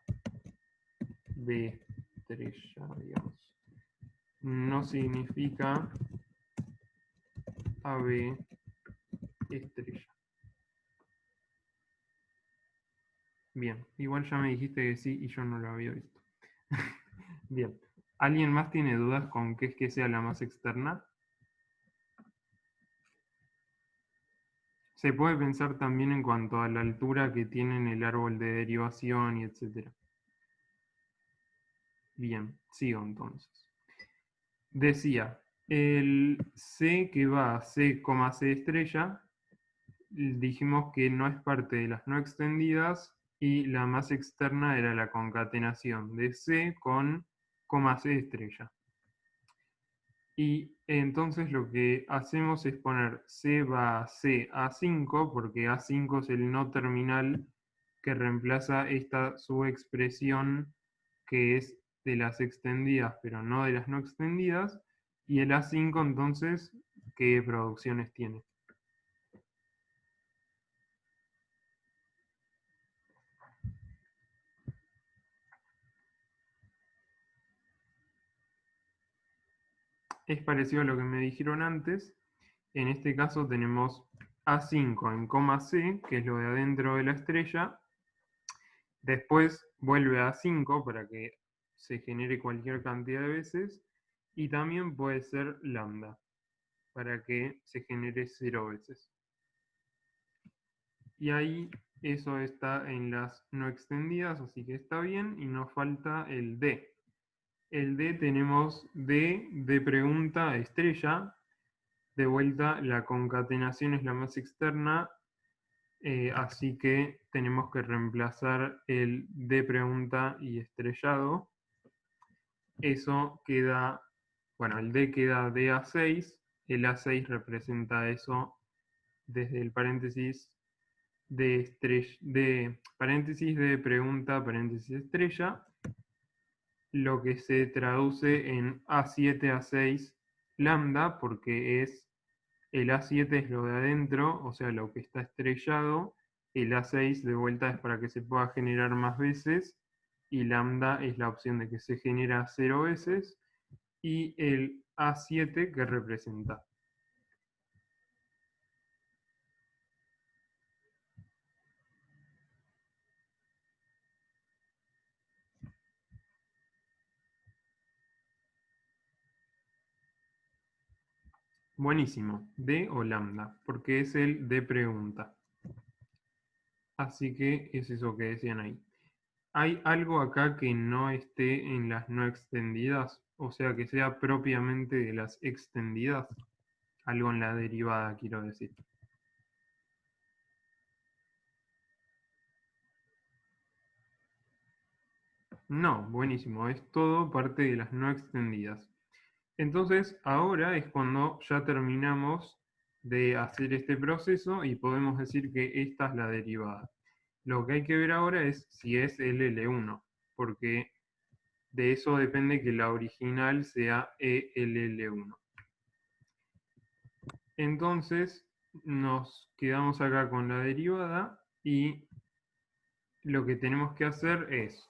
B estrella, digamos. No significa AB estrella. Bien, igual ya me dijiste que sí y yo no lo había visto. Bien, ¿alguien más tiene dudas con qué es que sea la más externa? Se puede pensar también en cuanto a la altura que tiene en el árbol de derivación y etcétera. Bien, sigo entonces. Decía, el C que va a C, C estrella, dijimos que no es parte de las no extendidas y la más externa era la concatenación de C con C estrella. Y entonces lo que hacemos es poner C va a C A5, porque A5 es el no terminal que reemplaza esta subexpresión que es de las extendidas, pero no de las no extendidas, y el A5 entonces, ¿qué producciones tiene? Es parecido a lo que me dijeron antes. En este caso tenemos A5 en coma C, que es lo de adentro de la estrella. Después vuelve a 5 para que se genere cualquier cantidad de veces. Y también puede ser lambda, para que se genere 0 veces. Y ahí eso está en las no extendidas, así que está bien. Y nos falta el D. El D tenemos D de pregunta estrella. De vuelta, la concatenación es la más externa, así que tenemos que reemplazar el de pregunta y estrellado. Eso queda, bueno, el D queda D a 6, el A6 representa eso desde el paréntesis de paréntesis de pregunta, paréntesis estrella, lo que se traduce en A7, A6 lambda, porque es el A7 es lo de adentro, o sea, lo que está estrellado. El A6 de vuelta es para que se pueda generar más veces. Y lambda es la opción de que se genera 0 veces. Y el A7 que representa. Buenísimo. D o lambda, porque es el de pregunta. Así que es eso que decían ahí. ¿Hay algo acá que no esté en las no extendidas? O sea, que sea propiamente de las extendidas. Algo en la derivada, quiero decir. No, buenísimo. Es todo parte de las no extendidas. Entonces, ahora es cuando ya terminamos de hacer este proceso y podemos decir que esta es la derivada. Lo que hay que ver ahora es si es el L1, porque de eso depende que la original sea ELL1. Entonces nos quedamos acá con la derivada y lo que tenemos que hacer es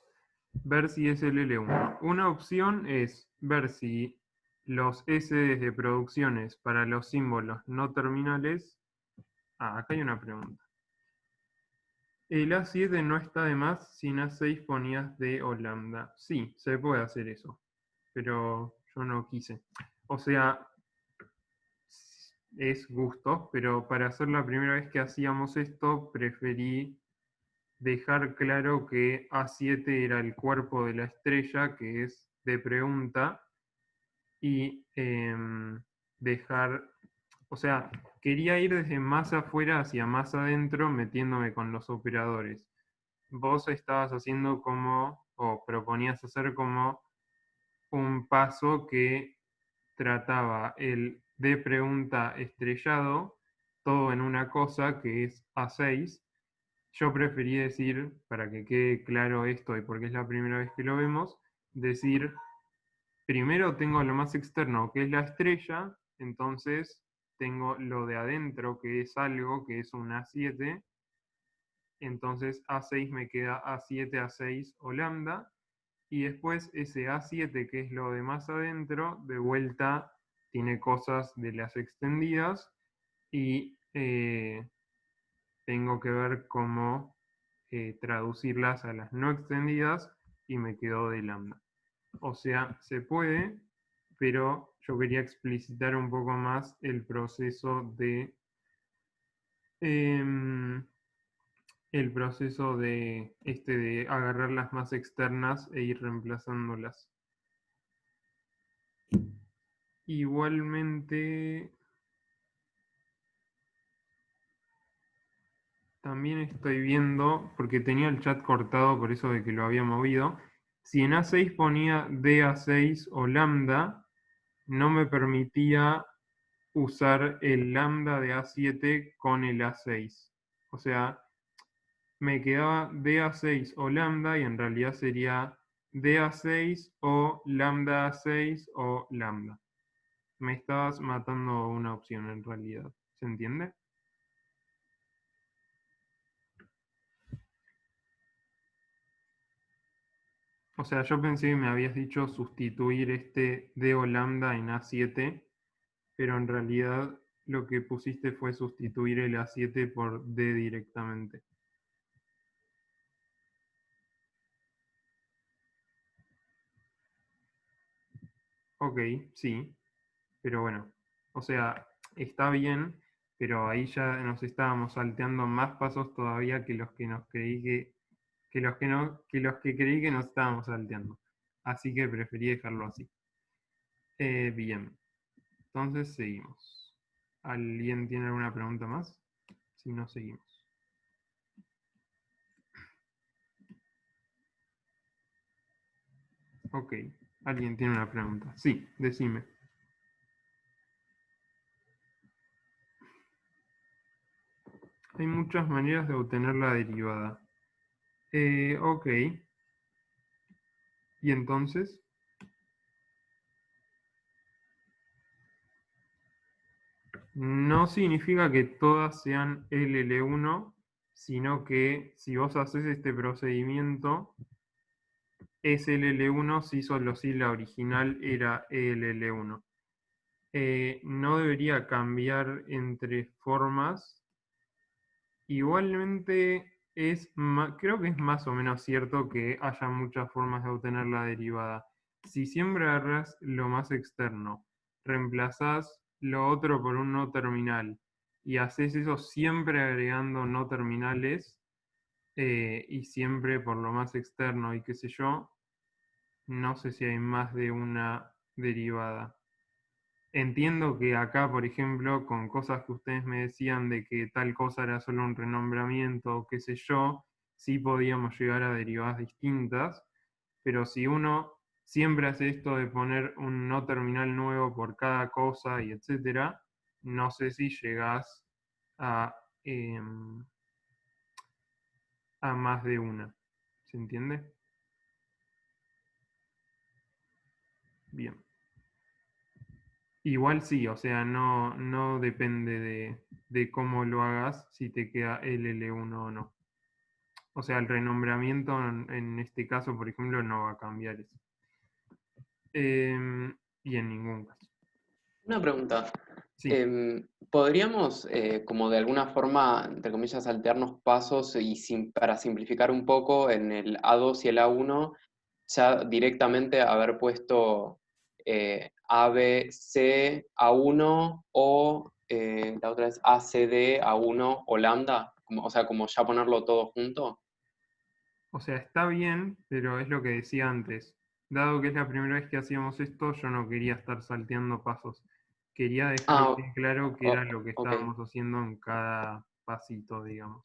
ver si es el L1. Una opción es ver si los SD de producciones para los símbolos no terminales... acá hay una pregunta. El A7 no está de más si en A6 ponías D o lambda. Sí, se puede hacer eso, pero yo no quise. O sea, es gusto, pero para hacer la primera vez que hacíamos esto, preferí dejar claro que A7 era el cuerpo de la estrella, que es de pregunta, y dejar, o sea, quería ir desde más afuera hacia más adentro metiéndome con los operadores. Vos estabas haciendo como, o proponías hacer como un paso que trataba el de pregunta estrellado, todo en una cosa que es A6. Yo preferí decir, para que quede claro esto y porque es la primera vez que lo vemos, decir, primero tengo lo más externo que es la estrella, entonces tengo lo de adentro que es algo, que es un A7, entonces A6 me queda A7, A6 o lambda, y después ese A7 que es lo de más adentro, de vuelta tiene cosas de las extendidas y tengo que ver cómo traducirlas a las no extendidas y me quedó de lambda. O sea, se puede, pero yo quería explicitar un poco más el proceso de de agarrar las más externas e ir reemplazándolas. Igualmente, también estoy viendo, porque tenía el chat cortado por eso de que lo había movido, si en A6 ponía DA6 o lambda, no me permitía usar el lambda de A7 con el A6. O sea, me quedaba DA6 o lambda y en realidad sería DA6 o lambda A6 o lambda. Me estabas matando una opción en realidad. ¿Se entiende? O sea, yo pensé que me habías dicho sustituir este D o lambda en A7, pero en realidad lo que pusiste fue sustituir el A7 por D directamente. Ok, sí, pero bueno, o sea, está bien, pero ahí ya nos estábamos salteando más pasos todavía que los que nos creí que los que no, que los que creí que nos estábamos salteando. Así que preferí dejarlo así. Bien, entonces seguimos. ¿Alguien tiene alguna pregunta más? Si no, seguimos. Ok, ¿alguien tiene una pregunta? Sí, decime. Hay muchas maneras de obtener la derivada. Ok. ¿Y entonces? No significa que todas sean LL1, sino que si vos haces este procedimiento, es LL1 si solo si la original era ELL1. No debería cambiar entre formas. Igualmente, creo que es más o menos cierto que haya muchas formas de obtener la derivada. Si siempre agarras lo más externo, reemplazás lo otro por un no terminal y haces eso siempre agregando no terminales y siempre por lo más externo y qué sé yo, no sé si hay más de una derivada. Entiendo que acá, por ejemplo, con cosas que ustedes me decían de que tal cosa era solo un renombramiento o qué sé yo, sí podíamos llegar a derivadas distintas, pero si uno siempre hace esto de poner un no terminal nuevo por cada cosa y etcétera, no sé si llegás a, a más de una. ¿Se entiende? Bien. Igual sí, o sea, no depende de cómo lo hagas si te queda LL1 o no. O sea, el renombramiento en este caso, por ejemplo, no va a cambiar eso. Y en ningún caso. Una pregunta. Sí, ¿Podríamos, como de alguna forma, entre comillas, saltearnos pasos y para simplificar un poco en el A2 y el A1, ya directamente haber puesto A, B, C, A1 o la otra es A, C, D, A1 o lambda? O sea, como ya ponerlo todo junto. o sea, está bien, pero es lo que decía antes. Dado que es la primera vez que hacíamos esto, yo no quería estar salteando pasos. Quería dejar Ah, bien claro qué era lo que ok. estábamos haciendo en cada pasito, digamos.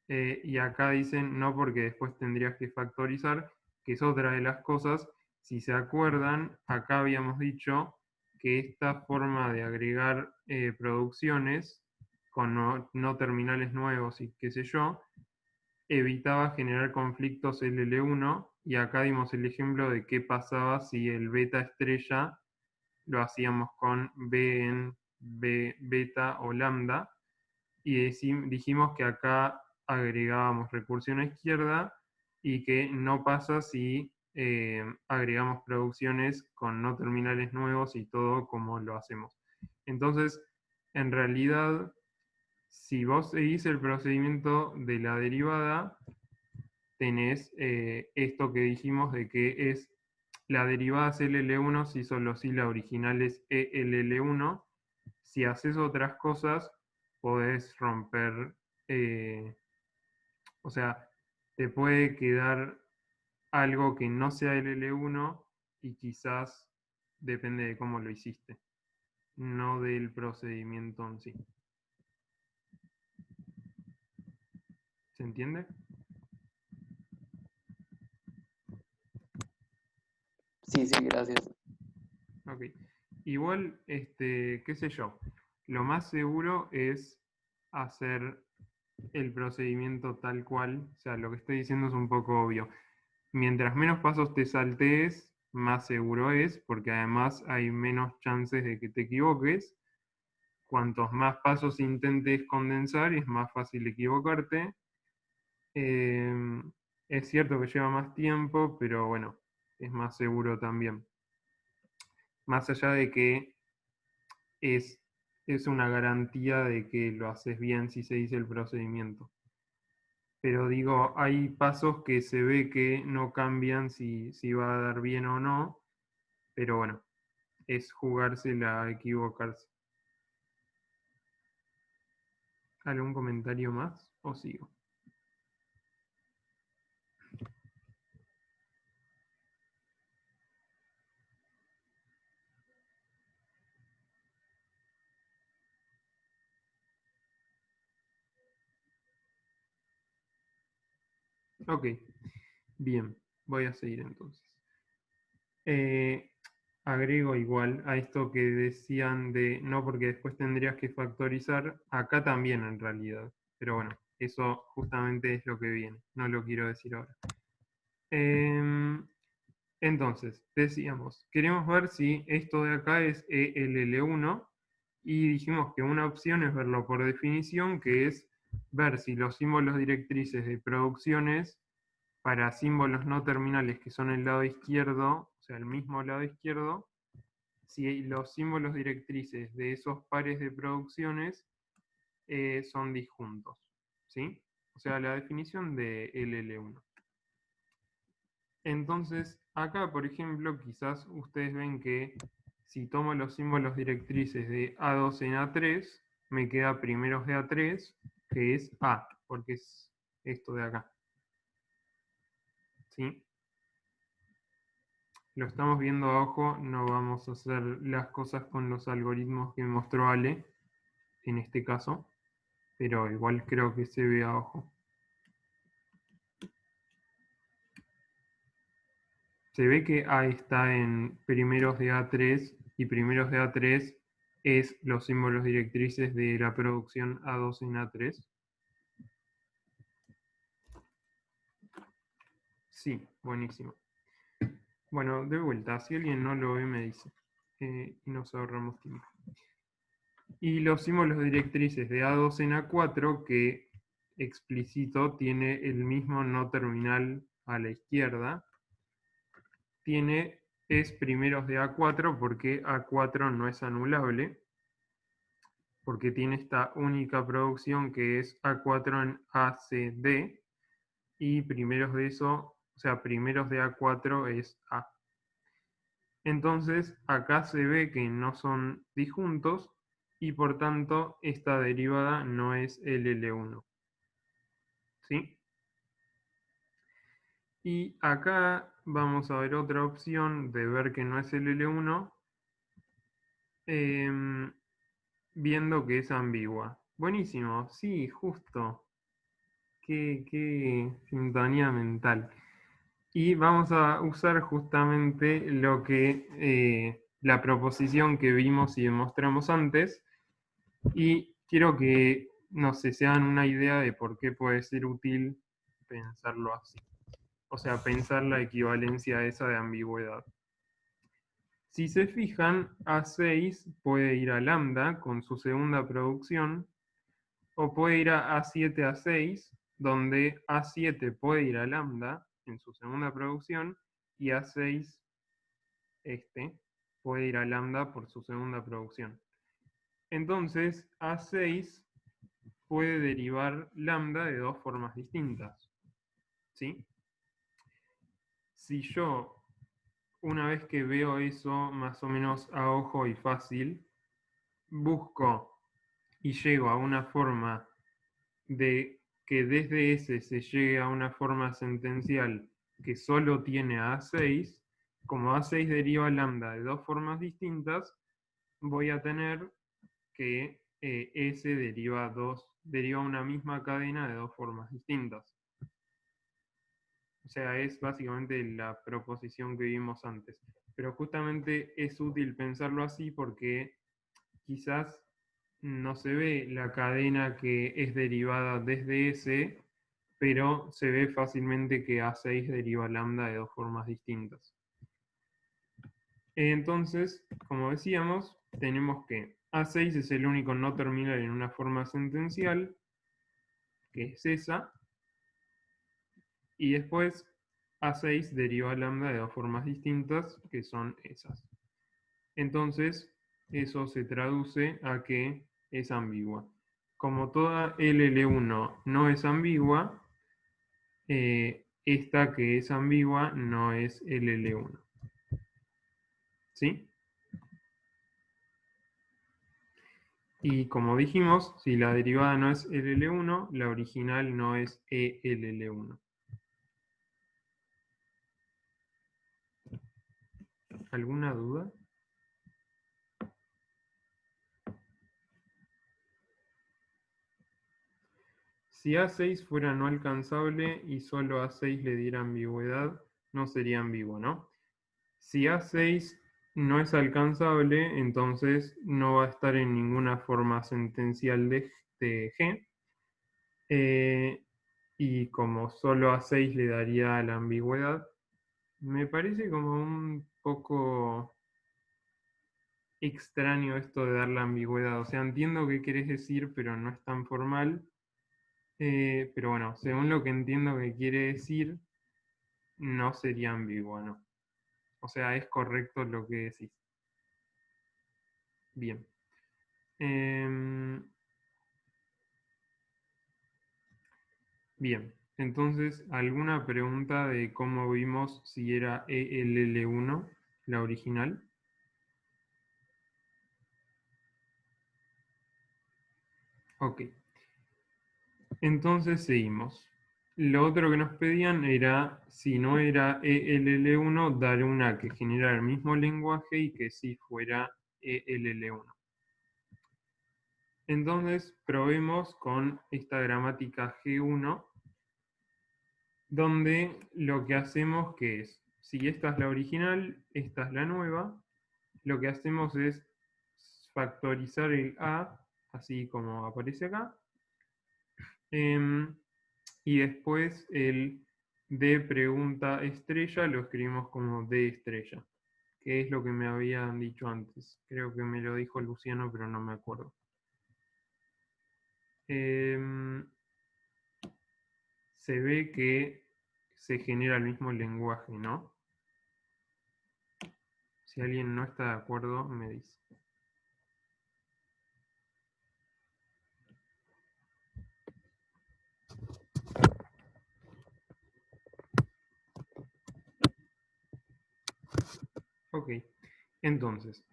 Y acá dicen no porque después tendrías que factorizar, que es otra de las cosas. Si se acuerdan, acá habíamos dicho que esta forma de agregar producciones con no terminales nuevos y qué sé yo, evitaba generar conflictos LL1, y acá dimos el ejemplo de qué pasaba si el beta estrella lo hacíamos con BN, beta o lambda, y dijimos que acá agregábamos recursión a izquierda y que no pasa si agregamos producciones con no terminales nuevos y todo como lo hacemos. Entonces, en realidad, si vos seguís el procedimiento de la derivada, tenés esto que dijimos de que es la derivada es LL1 si solo si la original es ELL1. Si haces otras cosas, podés romper, eh, o sea, te puede quedar algo que no sea LL1 y quizás depende de cómo lo hiciste, no del procedimiento en sí. ¿Se entiende? Sí, sí, gracias. Ok. Igual, qué sé yo, lo más seguro es hacer el procedimiento tal cual. O sea, lo que estoy diciendo es un poco obvio. Mientras menos pasos te saltees, más seguro es, porque además hay menos chances de que te equivoques. Cuantos más pasos intentes condensar, es más fácil equivocarte. Eh, es cierto que lleva más tiempo, pero bueno, es más seguro también. Más allá de que es, es una garantía de que lo haces bien si se dice el procedimiento. Pero digo, hay pasos que se ve que no cambian si va a dar bien o no, pero bueno, es jugársela a equivocarse. ¿Algún comentario más o sigo? Ok, bien, voy a seguir entonces. Eh, agrego igual a esto que decían de no porque después tendrías que factorizar, acá también en realidad, pero bueno, eso justamente es lo que viene, no lo quiero decir ahora. Entonces, decíamos, queremos ver si esto de acá es ELL1 y dijimos que una opción es verlo por definición, que es ver si los símbolos directrices de producciones para símbolos no terminales que son el lado izquierdo, o sea, el mismo lado izquierdo, si los símbolos directrices de esos pares de producciones son disjuntos, ¿sí? O sea, la definición de LL1. Entonces, acá, por ejemplo, quizás ustedes ven que si tomo los símbolos directrices de A2 en A3, me queda primeros de A3, que es A, porque es esto de acá. ¿Sí? Lo estamos viendo abajo, no vamos a hacer las cosas con los algoritmos que mostró Ale, en este caso, pero igual creo que se ve abajo. Se ve que A está en primeros de A3 y primeros de A3 es los símbolos directrices de la producción A2 en A3. Sí, buenísimo. Bueno, de vuelta, si alguien no lo ve me dice. Y nos ahorramos tiempo. Y los símbolos directrices de A2 en A4, que explícito tiene el mismo no terminal a la izquierda, es primeros de A4 porque A4 no es anulable, porque tiene esta única producción que es A4 en ACD, y primeros de eso, o sea, primeros de A4 es A. Entonces, acá se ve que no son disjuntos, y por tanto, esta derivada no es LL1. ¿Sí? Y acá vamos a ver otra opción de ver que no es LL1, viendo que es ambigua. Buenísimo, sí, justo. Qué sintonía mental. Y vamos a usar justamente lo que la proposición que vimos y demostramos antes. Y quiero que, no sé, se hagan una idea de por qué puede ser útil pensarlo así. O sea, pensar la equivalencia esa de ambigüedad. Si se fijan, A6 puede ir a lambda con su segunda producción, o puede ir a A7 A6, donde A7 puede ir a lambda en su segunda producción, y A6 puede ir a lambda por su segunda producción. Entonces, A6 puede derivar lambda de dos formas distintas. ¿Sí? Si yo, una vez que veo eso más o menos a ojo y fácil, busco y llego a una forma de que desde S se llegue a una forma sentencial que solo tiene a A6, como A6 deriva lambda de dos formas distintas, voy a tener que S deriva una misma cadena de dos formas distintas. O sea, es básicamente la proposición que vimos antes. Pero justamente es útil pensarlo así porque quizás no se ve la cadena que es derivada desde S, pero se ve fácilmente que A6 deriva lambda de dos formas distintas. Entonces, como decíamos, tenemos que A6 es el único no terminal en una forma sentencial, que es esa, y después A6 deriva lambda de dos formas distintas, que son esas. Entonces, eso se traduce a que es ambigua. Como toda LL1 no es ambigua, esta que es ambigua no es LL1. ¿Sí? Y como dijimos, si la derivada no es LL1, la original no es ELL1. ¿Alguna duda? Si A6 fuera no alcanzable y solo A6 le diera ambigüedad, no sería ambiguo, ¿no? Si A6 no es alcanzable, entonces no va a estar en ninguna forma sentencial de G. Y como solo A6 le daría la ambigüedad, me parece como un poco extraño esto de dar la ambigüedad. O sea, entiendo qué querés decir, pero no es tan formal. Pero bueno, según lo que entiendo que quiere decir, no sería ambiguo, ¿no? O sea, es correcto lo que decís. Bien. Bien, entonces, ¿alguna pregunta de cómo vimos si era ELL1, la original? Ok. Entonces seguimos. Lo otro que nos pedían era, si no era ELL1, dar una que generara el mismo lenguaje y que sí fuera ELL1. Entonces probemos con esta gramática G1, donde lo que hacemos que es, si esta es la original, esta es la nueva, lo que hacemos es factorizar el A, así como aparece acá, y después el D pregunta estrella lo escribimos como D estrella, que es lo que me habían dicho antes. Creo que me lo dijo Luciano, pero no me acuerdo. Se ve que se genera el mismo lenguaje, ¿no? Si alguien no está de acuerdo, me dice. Ok, entonces,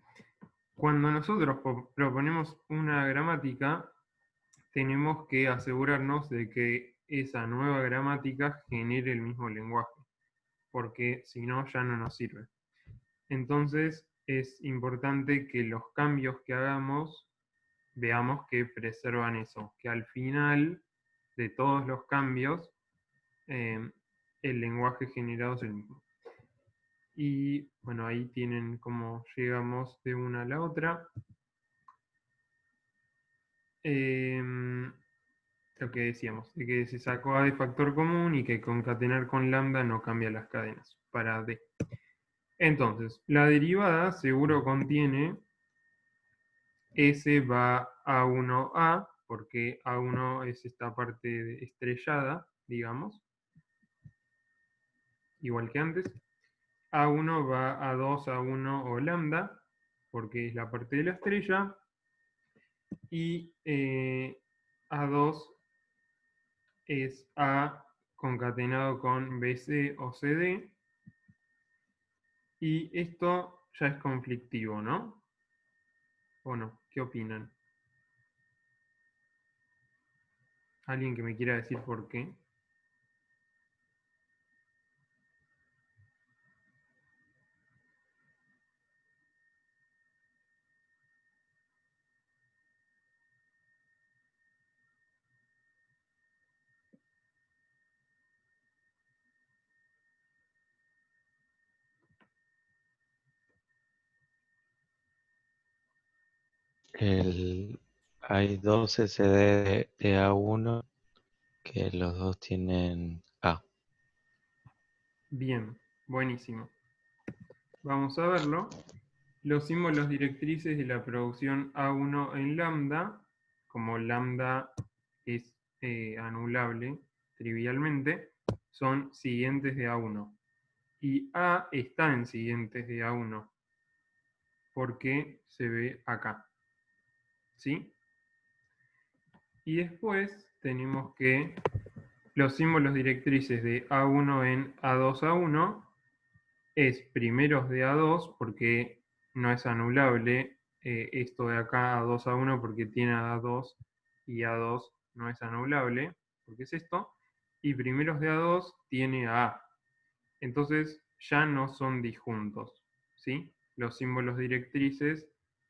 cuando nosotros proponemos una gramática, tenemos que asegurarnos de que esa nueva gramática genere el mismo lenguaje, porque si no, ya no nos sirve. Entonces, es importante que los cambios que hagamos, veamos que preservan eso, que al final de todos los cambios, el lenguaje generado es el mismo. Y bueno, ahí tienen cómo llegamos de una a la otra. Lo que decíamos, de que se sacó A de factor común y que concatenar con lambda no cambia las cadenas para D. Entonces, la derivada seguro contiene S va a 1A, porque A1 es esta parte estrellada, digamos, igual que antes. A1 va a 2 a 1 o lambda, porque es la parte de la estrella. Y A2 es A concatenado con BC o CD. Y esto ya es conflictivo, ¿no? ¿O no? ¿Qué opinan? ¿Alguien que me quiera decir por qué? Hay dos SD de A1 que los dos tienen A. Bien, buenísimo. Vamos a verlo. Los símbolos directrices de la producción A1 en lambda, como lambda es anulable trivialmente, son siguientes de A1. Y A está en siguientes de A1, porque se ve acá. ¿Sí? Y después tenemos que los símbolos directrices de A1 en A2A1 es primeros de A2 porque no es anulable esto de acá A2A1 porque tiene A2 y A2 no es anulable porque es esto, y primeros de A2 tiene A. Entonces ya no son disjuntos, ¿sí? Los símbolos directrices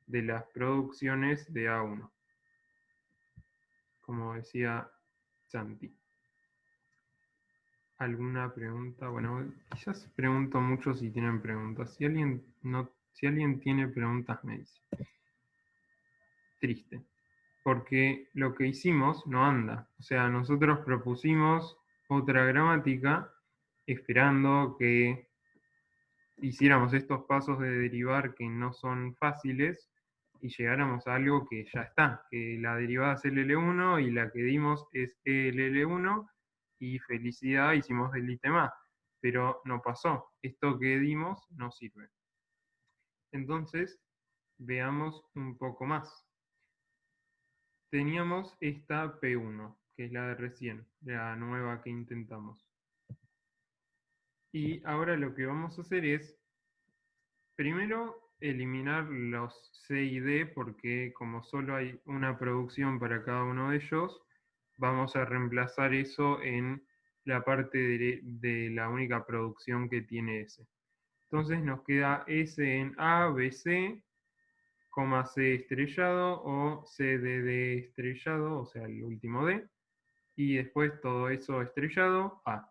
de las producciones de A1, como decía Santi. ¿Alguna pregunta? Bueno, quizás pregunto mucho si tienen preguntas. Si alguien tiene preguntas, me dice. Triste. Porque lo que hicimos no anda. O sea, nosotros propusimos otra gramática esperando que hiciéramos estos pasos de derivar que no son fáciles y llegáramos a algo que ya está, que la derivada es LL1 y la que dimos es ELL1 y felicidad, hicimos del ítem, pero no pasó. Esto que dimos no sirve. Entonces, veamos un poco más. Teníamos esta P1, que es la de recién, la nueva que intentamos. Y ahora lo que vamos a hacer es, primero, eliminar los C y D, porque como solo hay una producción para cada uno de ellos, vamos a reemplazar eso en la parte de la única producción que tiene S. Entonces nos queda S en A, BC, C estrellado o CDD estrellado, o sea, el último D, y después todo eso estrellado, A.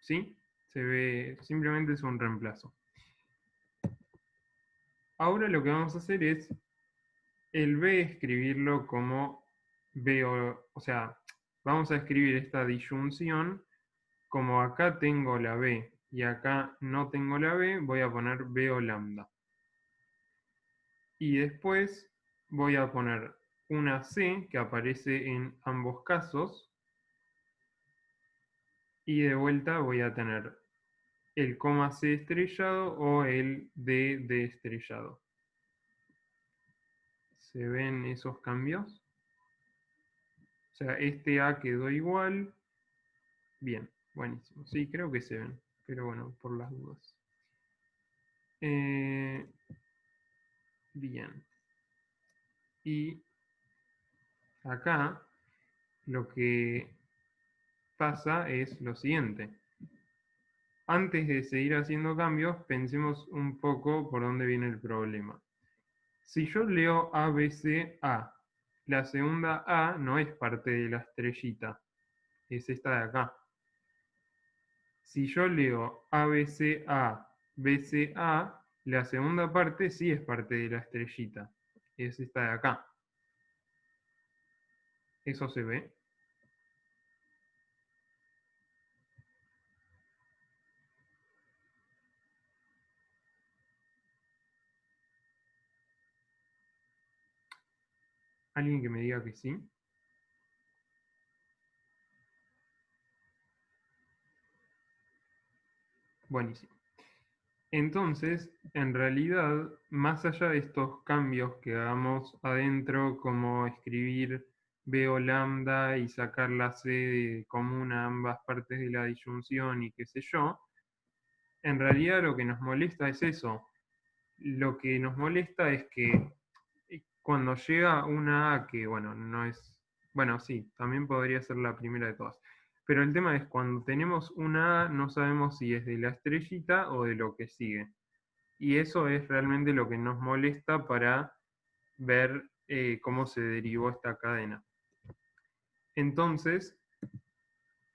¿Sí? Se ve, simplemente es un reemplazo. Ahora lo que vamos a hacer es el B escribirlo como B, o sea, vamos a escribir esta disyunción como acá tengo la B y acá no tengo la B, voy a poner B o lambda. Y después voy a poner una C que aparece en ambos casos. Y de vuelta voy a tener el coma C estrellado o el D estrellado. ¿Se ven esos cambios? O sea, este A quedó igual. Bien, buenísimo. Sí, creo que se ven, pero bueno, por las dudas. Bien. Y acá lo que pasa es lo siguiente. Antes de seguir haciendo cambios, pensemos un poco por dónde viene el problema. Si yo leo ABC-A, la segunda A no es parte de la estrellita, es esta de acá. Si yo leo ABC-A, BCA, la segunda parte sí es parte de la estrellita, es esta de acá. ¿Eso se ve? ¿Alguien que me diga que sí? Buenísimo. Entonces, en realidad, más allá de estos cambios que hagamos adentro, como escribir B o lambda y sacar la C común a ambas partes de la disyunción y qué sé yo, en realidad lo que nos molesta es eso. Lo que nos molesta es que cuando llega una A que, bueno, no es... Bueno, sí, también podría ser la primera de todas. Pero el tema es cuando tenemos una A, no sabemos si es de la estrellita o de lo que sigue. Y eso es realmente lo que nos molesta para ver cómo se derivó esta cadena. Entonces,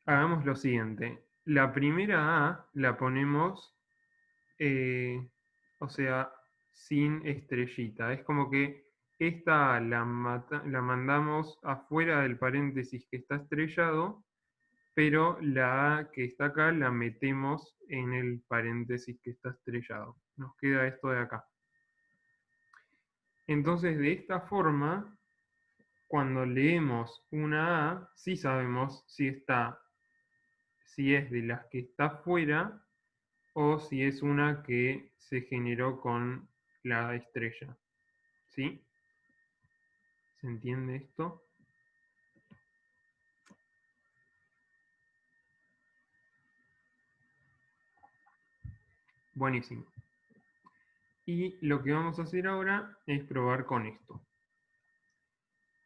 hagamos lo siguiente. La primera A la ponemos, o sea, sin estrellita. Es como que esta A la mandamos afuera del paréntesis que está estrellado, pero la A que está acá la metemos en el paréntesis que está estrellado. Nos queda esto de acá. Entonces, de esta forma, cuando leemos una A, sí sabemos si es de las que está fuera o si es una que se generó con la estrella. ¿Sí? ¿Se entiende esto? Buenísimo. Y lo que vamos a hacer ahora es probar con esto.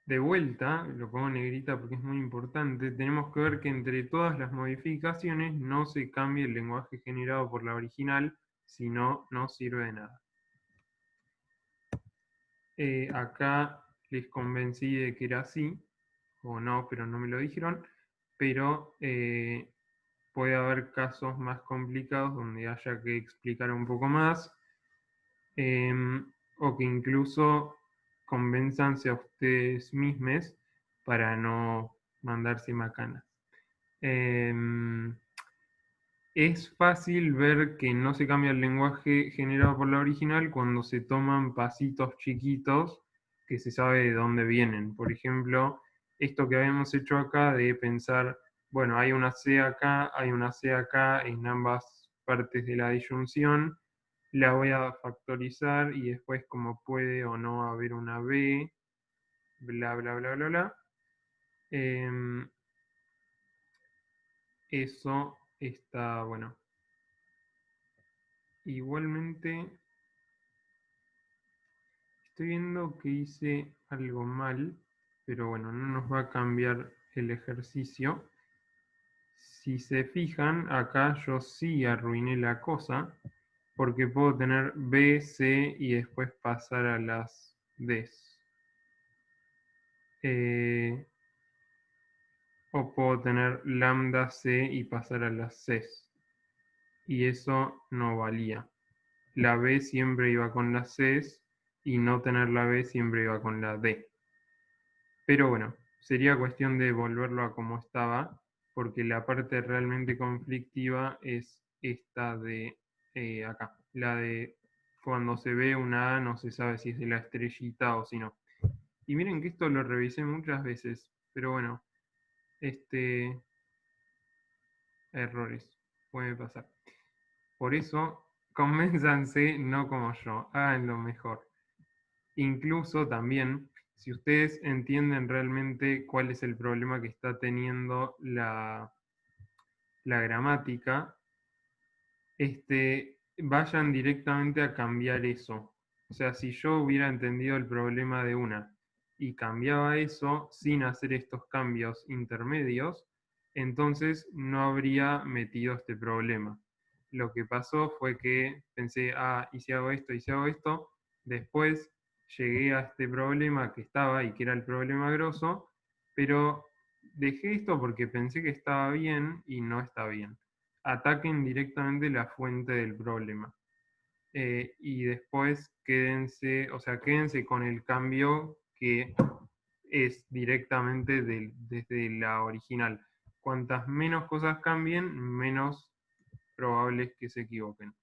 De vuelta, lo pongo en negrita porque es muy importante, tenemos que ver que entre todas las modificaciones no se cambie el lenguaje generado por la original, si no, no sirve de nada. Acá les convencí de que era así, o no, pero no me lo dijeron, pero puede haber casos más complicados donde haya que explicar un poco más, o que incluso convenzanse a ustedes mismos para no mandarse macanas. Es fácil ver que no se cambia el lenguaje generado por la original cuando se toman pasitos chiquitos que se sabe de dónde vienen. Por ejemplo, esto que habíamos hecho acá de pensar, bueno, hay una C acá, hay una C acá en ambas partes de la disyunción, la voy a factorizar y después como puede o no haber una B, bla, bla, bla, bla, bla. Eso está, bueno. Igualmente, estoy viendo que hice algo mal, pero bueno, no nos va a cambiar el ejercicio. Si se fijan, acá yo sí arruiné la cosa, porque puedo tener B, C y después pasar a las Ds. O puedo tener lambda C y pasar a las Cs. Y eso no valía. La B siempre iba con las Cs y no tener la B siempre iba con la D. Pero bueno, sería cuestión de volverlo a como estaba porque la parte realmente conflictiva es esta de acá, la de cuando se ve una A no se sabe si es de la estrellita o si no. Y miren que esto lo revisé muchas veces, pero bueno, errores, puede pasar. Por eso, convénzanse no como yo, hagan lo mejor. Incluso también, si ustedes entienden realmente cuál es el problema que está teniendo la gramática, vayan directamente a cambiar eso. O sea, si yo hubiera entendido el problema de una y cambiaba eso sin hacer estos cambios intermedios, entonces no habría metido este problema. Lo que pasó fue que pensé, y si hago esto, y si hago esto, después llegué a este problema que estaba y que era el problema grosso, pero dejé esto porque pensé que estaba bien y no está bien. Ataquen directamente la fuente del problema. Y después quédense con el cambio que es directamente desde la original. Cuantas menos cosas cambien, menos probable es que se equivoquen.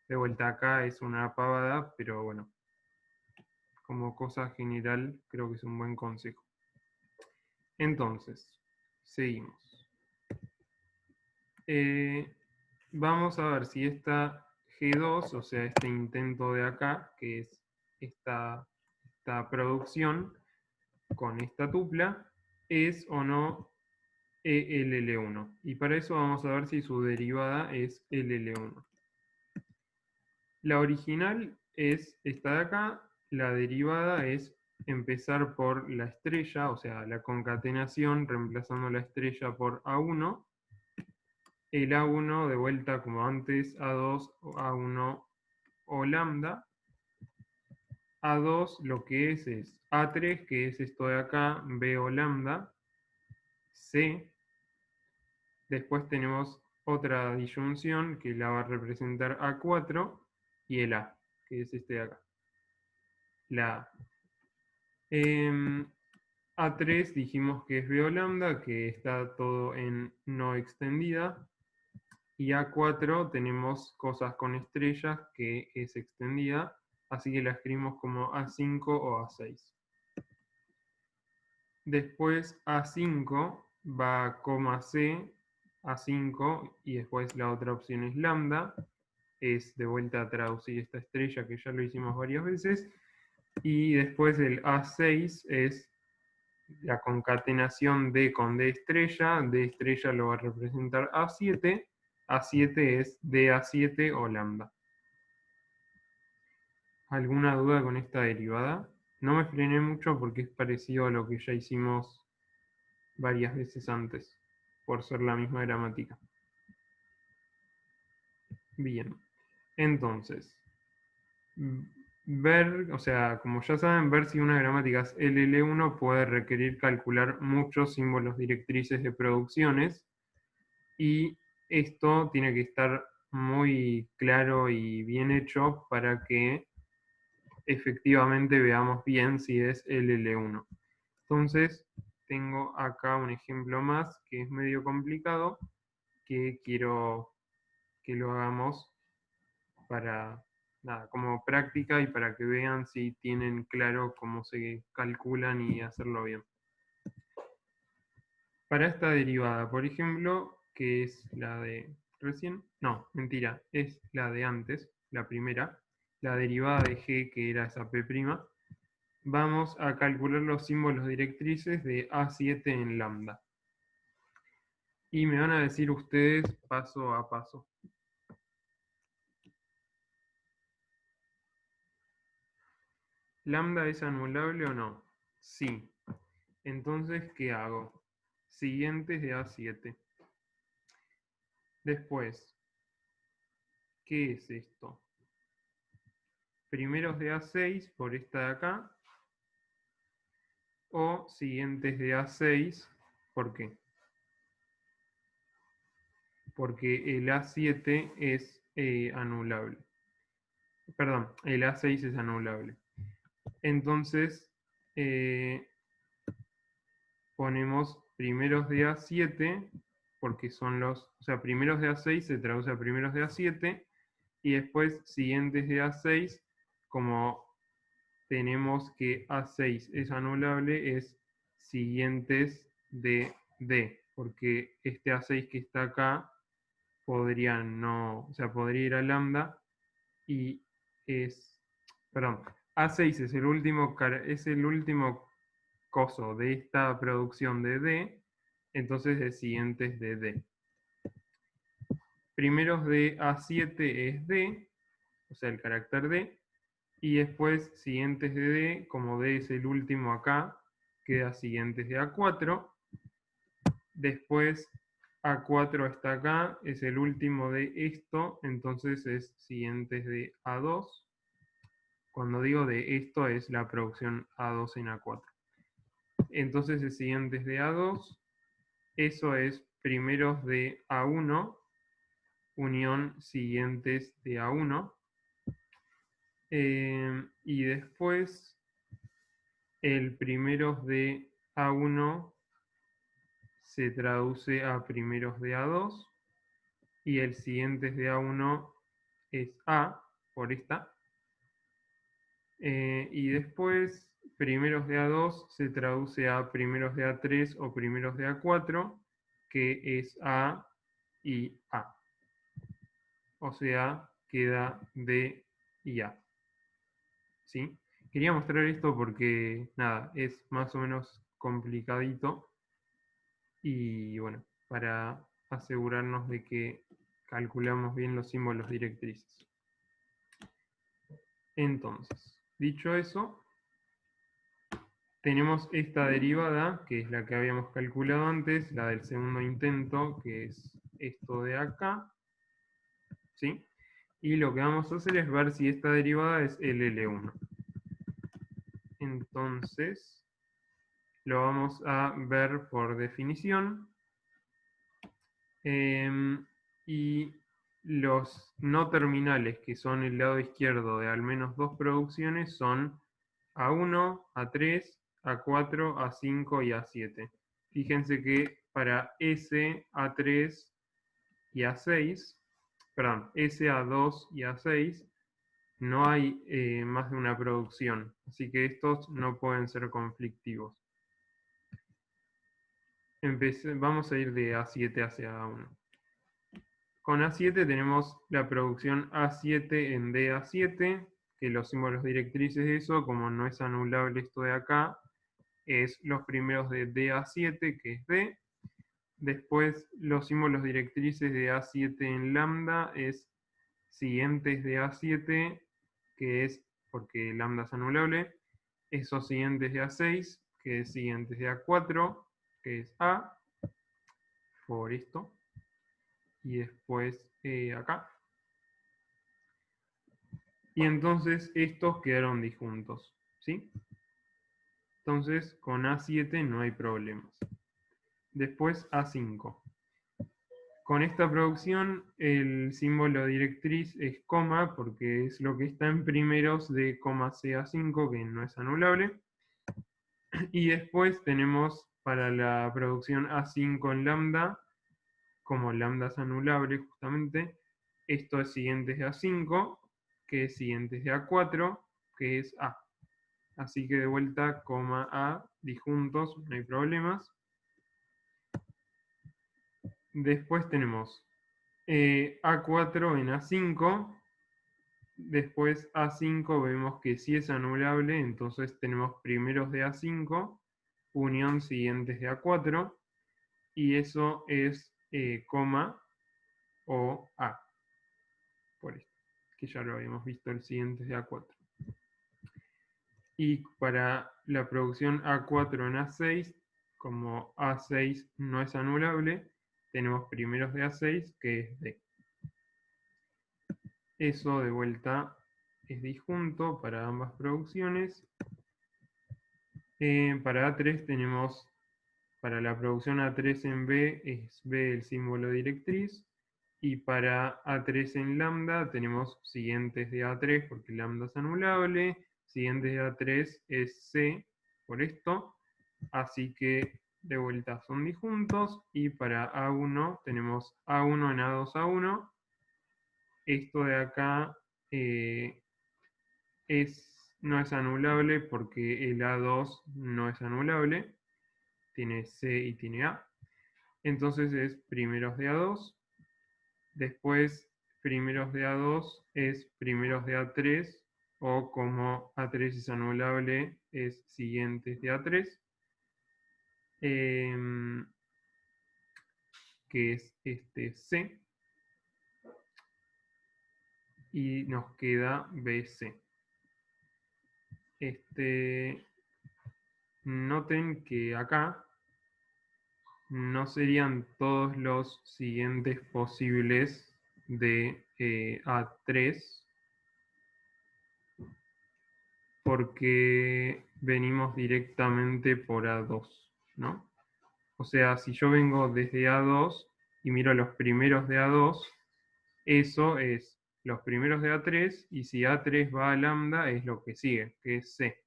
De vuelta acá es una pavada, pero bueno, como cosa general creo que es un buen consejo. Entonces, seguimos. Vamos a ver si esta G2, o sea, este intento de acá, que es esta producción con esta tupla, es o no ELL1. Y para eso vamos a ver si su derivada es LL1. La original es esta de acá, la derivada es empezar por la estrella, o sea, la concatenación, reemplazando la estrella por A1, el A1 de vuelta como antes, A2, A1 o lambda. A2 lo que es A3, que es esto de acá, B o lambda, C. Después tenemos otra disyunción que la va a representar A4 y el A, que es este de acá. La A. A3 dijimos que es B o lambda, que está todo en no extendida. Y A4 tenemos cosas con estrellas, que es extendida, así que la escribimos como A5 o A6. Después A5 va a coma C, A5, y después la otra opción es lambda, es de vuelta a traducir esta estrella que ya lo hicimos varias veces, y después el A6 es la concatenación D con D estrella lo va a representar A7, A7 es DA7 o lambda. ¿Alguna duda con esta derivada? No me frené mucho porque es parecido a lo que ya hicimos varias veces antes, por ser la misma gramática. Bien, entonces, o sea, como ya saben, ver si una gramática es LL1 puede requerir calcular muchos símbolos directrices de producciones, y esto tiene que estar muy claro y bien hecho para que efectivamente veamos bien si es LL1. Entonces, tengo acá un ejemplo más que es medio complicado, que quiero que lo hagamos para, nada, como práctica y para que vean si tienen claro cómo se calculan y hacerlo bien. Para esta derivada, por ejemplo, que es la de recién, no, mentira, es la de antes, la primera, la derivada de g, que era esa p', vamos a calcular los símbolos directrices de A7 en lambda. Y me van a decir ustedes paso a paso. ¿Lambda es anulable o no? Sí. Entonces, ¿qué hago? Siguientes de A7. Después, ¿qué es esto? Primeros de A6 por esta de acá. O siguientes de A6, ¿por qué? Porque el A7 es anulable. Perdón, el A6 es anulable. Entonces, ponemos primeros de A7, porque son o sea, primeros de A6 se traduce a primeros de A7, y después siguientes de A6, como tenemos que A6 es anulable, es siguientes de D, porque este A6 que está acá podría no, o sea, podría ir a lambda y perdón, A6 es el último coso de esta producción de D, entonces es siguientes de D. Primeros de A7 es D, o sea, el carácter D, y después siguientes de D, como D es el último acá, queda siguientes de A4, después A4 está acá, es el último de esto, entonces es siguientes de A2. Cuando digo de esto es la producción A2 en A4. Entonces es siguientes de A2, eso es primeros de A1, unión siguientes de A1. Y después el primeros de A1 se traduce a primeros de A2 y el siguientes de A1 es A, por esta. Y después primeros de A2 se traduce a primeros de A3 o primeros de A4, que es A y A. O sea, queda D y A. ¿Sí? Quería mostrar esto porque, nada, es más o menos complicadito. Y bueno, para asegurarnos de que calculamos bien los símbolos directrices. Entonces, dicho eso, tenemos esta derivada, que es la que habíamos calculado antes, la del segundo intento, que es esto de acá. ¿Sí? Y lo que vamos a hacer es ver si esta derivada es el L1. Entonces, lo vamos a ver por definición. Y los no terminales, que son el lado izquierdo de al menos dos producciones, son A1, A3, A4, A5 y A7. Fíjense que para S, A3 y A6, perdón, S, A2 y A6, no hay más de una producción, así que estos no pueden ser conflictivos. Vamos a ir de A7 hacia A1. Con A7 tenemos la producción A7 en DA7, que los símbolos directrices de eso, como no es anulable esto de acá, es los primeros de DA7, que es D. Después los símbolos directrices de A7 en lambda es siguientes de A7, que es porque lambda es anulable, esos siguientes de A6, que es siguientes de A4, que es A, por esto, y después acá. Y entonces estos quedaron disjuntos, ¿sí? Entonces con A7 no hay problemas. Después A5. Con esta producción el símbolo directriz es coma, porque es lo que está en primeros de coma CA5, que no es anulable. Y después tenemos para la producción A5 en lambda, como lambda es anulable justamente, esto es siguientes de A5, que es siguientes de A4, que es A. Así que de vuelta, coma A, disjuntos, no hay problemas. Después tenemos A4 en A5. Después A5 vemos que sí es anulable, entonces tenemos primeros de A5, unión siguientes de A4, y eso es coma o A, por esto, que ya lo habíamos visto el siguientes de A4. Y para la producción A4 en A6, como A6 no es anulable, tenemos primeros de A6, que es D. Eso de vuelta es disjunto para ambas producciones. Para A3 tenemos, para la producción A3 en B, es B el símbolo directriz. Y para A3 en lambda tenemos siguientes de A3, porque lambda es anulable. Siguientes de A3 es C, por esto. Así que de vuelta son disjuntos, y para A1 tenemos A1 en A2 A1. Esto de acá no es anulable porque el A2 no es anulable, tiene C y tiene A. Entonces es primeros de A2, después primeros de A2 es primeros de A3, o como A3 es anulable, es siguientes de A3, que es este C, y nos queda BC. Noten que acá no serían todos los siguientes posibles de A3, porque venimos directamente por A2, ¿no? O sea, si yo vengo desde A2 y miro los primeros de A2, eso es los primeros de A3, y si A3 va a lambda es lo que sigue, que es C.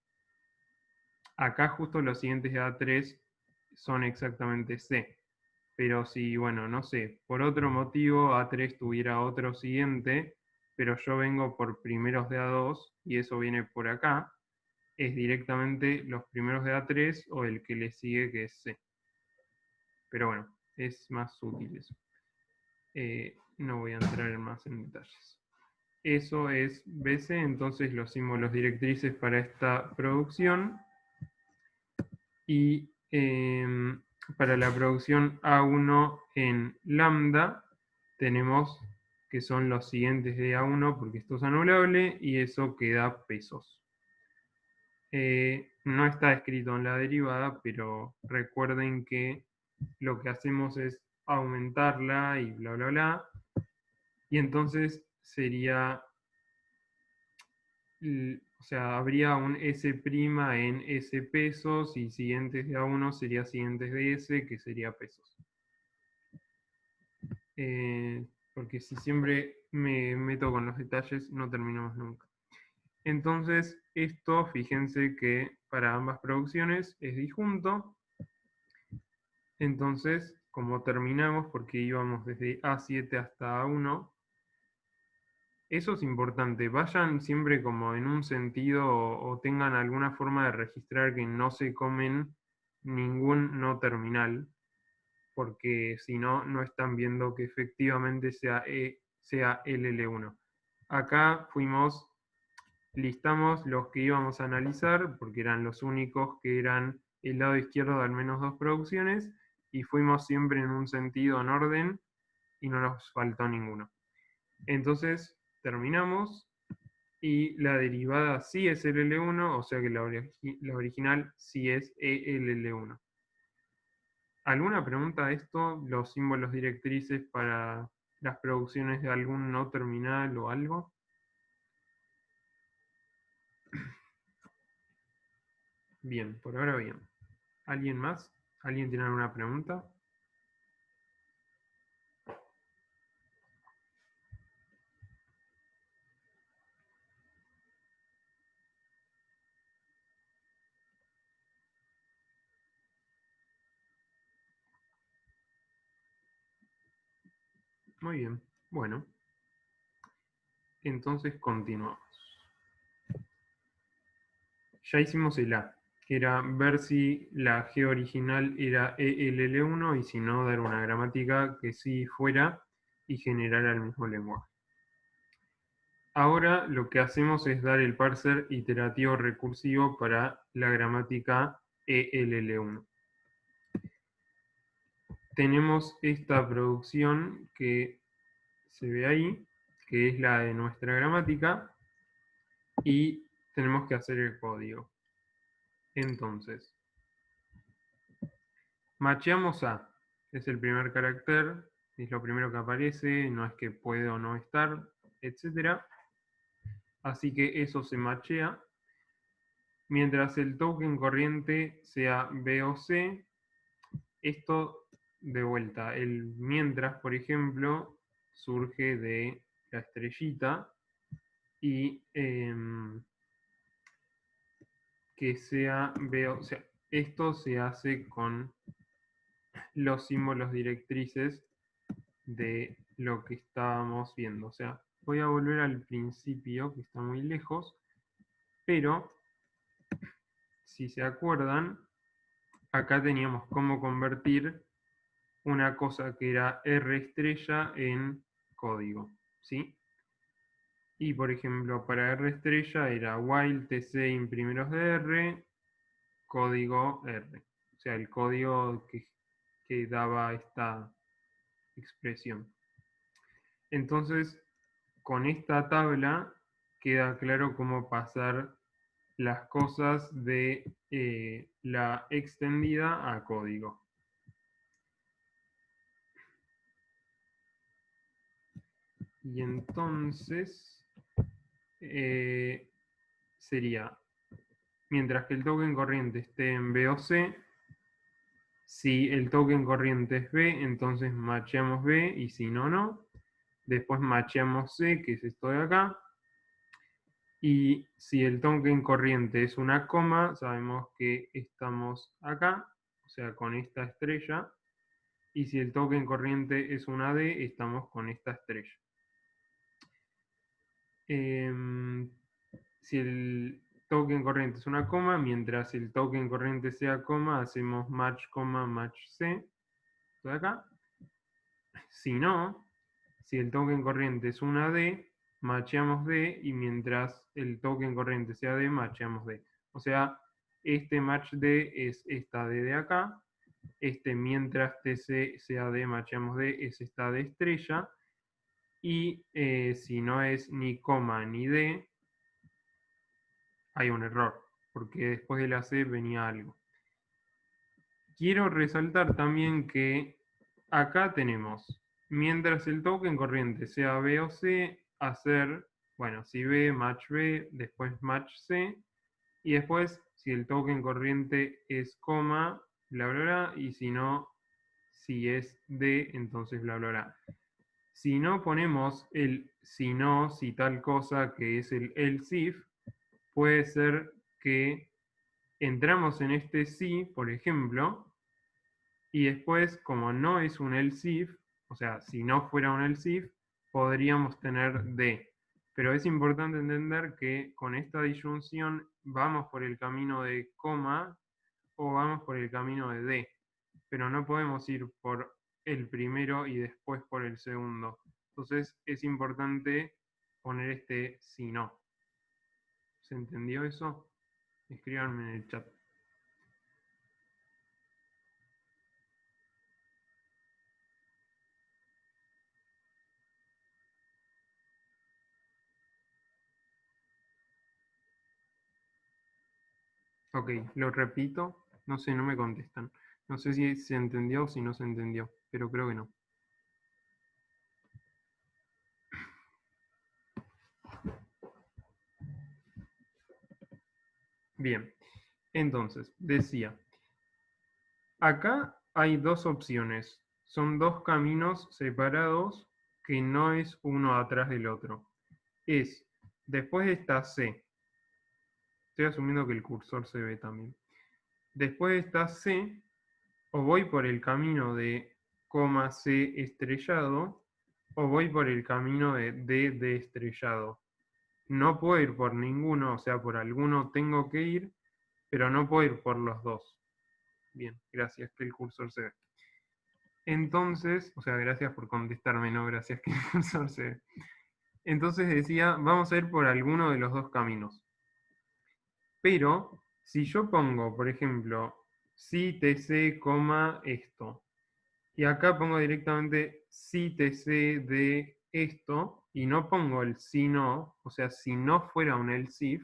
Acá justo los siguientes de A3 son exactamente C. Pero si, bueno, no sé, por otro motivo A3 tuviera otro siguiente, pero yo vengo por primeros de A2 y eso viene por acá, es directamente los primeros de A3 o el que le sigue, que es C. Pero bueno, es más útil eso. No voy a entrar más en detalles. Eso es BC, entonces los símbolos directrices para esta producción. Y para la producción A1 en lambda tenemos que son los siguientes de A1 porque esto es anulable y eso queda pesos. No está escrito en la derivada, pero recuerden que lo que hacemos es aumentarla y bla bla bla, y entonces sería, o sea, habría un S' en S pesos, y siguientes de A1 sería siguientes de S, que sería pesos. Porque si siempre me meto con los detalles, no terminamos nunca. Entonces, esto, fíjense que para ambas producciones es disjunto. Entonces, como terminamos, porque íbamos desde A7 hasta A1, eso es importante. Vayan siempre como en un sentido, o tengan alguna forma de registrar que no se comen ningún no terminal, porque si no, no están viendo que efectivamente sea LL1. Acá listamos los que íbamos a analizar, porque eran los únicos que eran el lado izquierdo de al menos dos producciones, y fuimos siempre en un sentido en orden, y no nos faltó ninguno. Entonces, terminamos, y la derivada sí es LL1, o sea que la original sí es ELL1. ¿Alguna pregunta de esto? ¿Los símbolos directrices para las producciones de algún no terminal o algo? Bien, por ahora bien. ¿Alguien más? ¿Alguien tiene alguna pregunta? Muy bien. Bueno, entonces continuamos. Ya hicimos el A, que era ver si la G original era ELL1, y si no, dar una gramática que sí fuera y generara el mismo lenguaje. Ahora lo que hacemos es dar el parser iterativo recursivo para la gramática ELL1. Tenemos esta producción que se ve ahí, que es la de nuestra gramática, y tenemos que hacer el código. Entonces, macheamos A, es el primer carácter, es lo primero que aparece, no es que puede o no estar, etc. Así que eso se machea. Mientras el token corriente sea B o C, esto de vuelta, el mientras, por ejemplo, surge de la estrellita, y que sea B o sea, esto se hace con los símbolos directrices de lo que estábamos viendo. O sea, voy a volver al principio, que está muy lejos, pero si se acuerdan, acá teníamos cómo convertir una cosa que era R estrella en código, ¿sí? Y por ejemplo, para R estrella era while tc imprimeros de R, código R. O sea, el código que daba esta expresión. Entonces, con esta tabla queda claro cómo pasar las cosas de la extendida a código. Y entonces sería, mientras que el token corriente esté en B o C, si el token corriente es B, entonces macheamos B, y si no, no. Después macheamos C, que es esto de acá. Y si el token corriente es una coma, sabemos que estamos acá, o sea, con esta estrella. Y si el token corriente es una D, estamos con esta estrella. Si el token corriente es una coma, mientras el token corriente sea coma, hacemos match, match C, esto de acá. Si no, si el token corriente es una D, macheamos D, y mientras el token corriente sea D, macheamos D. O sea, este match D es esta D de acá, este mientras TC sea D, macheamos D, es esta D estrella, y si no es ni coma ni D, hay un error, porque después de la C venía algo. Quiero resaltar también que acá tenemos, mientras el token corriente sea B o C, hacer, bueno, si B, match B, después match C, y después, si el token corriente es coma, bla, bla, bla, y si no, si es D, entonces bla, bla, bla. Si no ponemos el si no, si tal cosa, que es el else if, puede ser que entramos en este si, por ejemplo, y después, como no es un else if, o sea, si no fuera un else if, podríamos tener D. Pero es importante entender que con esta disyunción vamos por el camino de coma o vamos por el camino de D. Pero no podemos ir por el primero y después por el segundo. Entonces es importante poner este si no. ¿Se entendió eso? Escríbanme en el chat. Ok, lo repito. No sé, no me contestan. No sé si se entendió o si no se entendió, pero creo que no. Bien, entonces, decía, acá hay dos opciones. Son dos caminos separados que no es uno atrás del otro. Es, después de esta C, estoy asumiendo que el cursor se ve también. Después de esta C, o voy por el camino de coma C estrellado, o voy por el camino de D de estrellado. No puedo ir por ninguno, o sea, por alguno tengo que ir, pero no puedo ir por los dos. Bien, gracias que el cursor se ve. Entonces, o sea, gracias por contestarme, no gracias que el cursor se ve. Entonces decía, vamos a ir por alguno de los dos caminos. Pero, si yo pongo, por ejemplo, si tc, esto, y acá pongo directamente si tc de esto, y no pongo el si no, o sea, si no fuera un else if,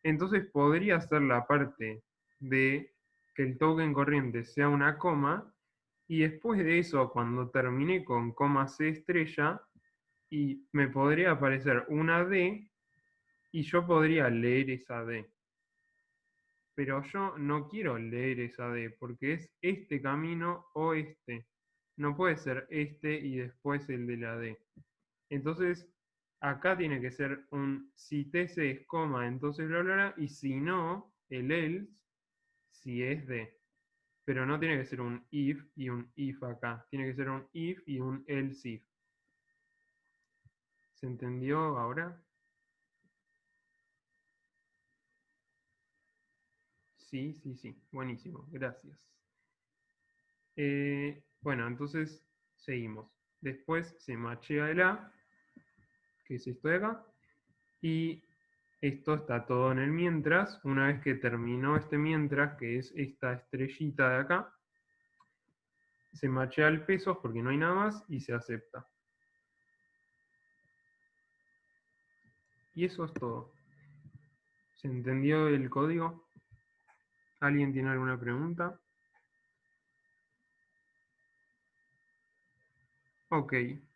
entonces podría ser la parte de que el token corriente sea una coma, y después de eso, cuando terminé con coma C estrella, y me podría aparecer una D, y yo podría leer esa D. Pero yo no quiero leer esa D, porque es este camino o este. No puede ser este y después el de la D. Entonces, acá tiene que ser un si TC es coma, entonces bla, bla, bla, y si no, el else, si es D. Pero no tiene que ser un if y un if acá. Tiene que ser un if y un else if. ¿Se entendió ahora? Sí, sí, sí. Buenísimo. Gracias. Bueno, entonces seguimos. Después se machea el A, que es esto de acá. Y esto está todo en el mientras. Una vez que terminó este mientras, que es esta estrellita de acá, se machea el peso porque no hay nada más y se acepta. Y eso es todo. ¿Se entendió el código? ¿Alguien tiene alguna pregunta? Ok,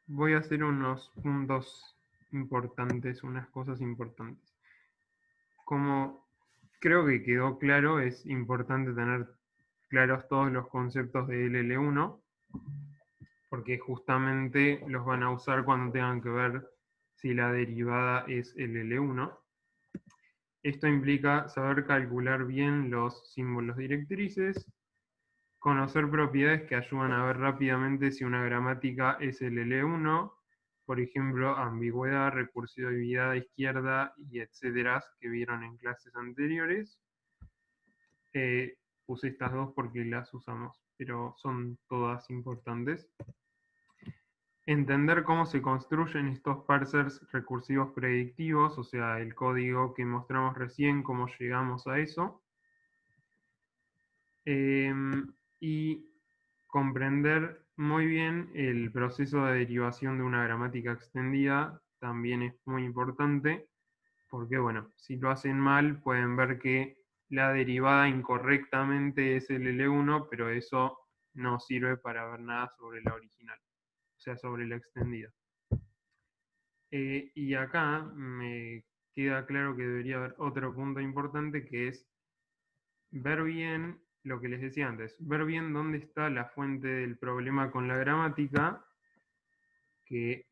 voy a hacer unos puntos importantes, unas cosas importantes. Como creo que quedó claro, es importante tener claros todos los conceptos de LL1, porque justamente los van a usar cuando tengan que ver si la derivada es LL1. Esto implica saber calcular bien los símbolos directrices, conocer propiedades que ayudan a ver rápidamente si una gramática es LL1, por ejemplo, ambigüedad, recursividad de izquierda y etcétera, que vieron en clases anteriores. Puse estas dos porque las usamos, pero son todas importantes. Entender cómo se construyen estos parsers recursivos predictivos, o sea, el código que mostramos recién, cómo llegamos a eso. Y comprender muy bien el proceso de derivación de una gramática extendida también es muy importante, porque bueno, si lo hacen mal pueden ver que la derivada incorrectamente es el L1, pero eso no sirve para ver nada sobre la original, o sea, sobre la extendida. Y acá me queda claro que debería haber otro punto importante, que es ver bien lo que les decía antes, ver bien dónde está la fuente del problema con la gramática, que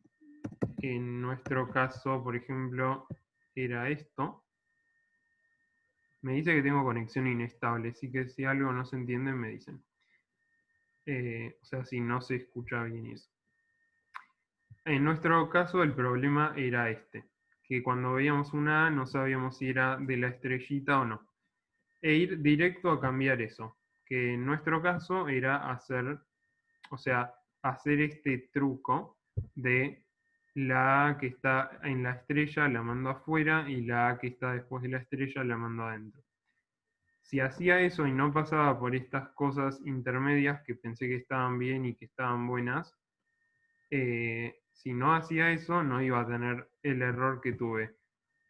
en nuestro caso, por ejemplo, era esto. Me dice que tengo conexión inestable, así que si algo no se entiende me dicen. O sea, si no se escucha bien eso. En nuestro caso el problema era este, que cuando veíamos una A no sabíamos si era de la estrellita o no. E ir directo a cambiar eso, que en nuestro caso era hacer, o sea, hacer este truco de la A que está en la estrella la mando afuera y la A que está después de la estrella la mando adentro. Si hacía eso y no pasaba por estas cosas intermedias que pensé que estaban bien y que estaban buenas, si no hacía eso no iba a tener el error que tuve.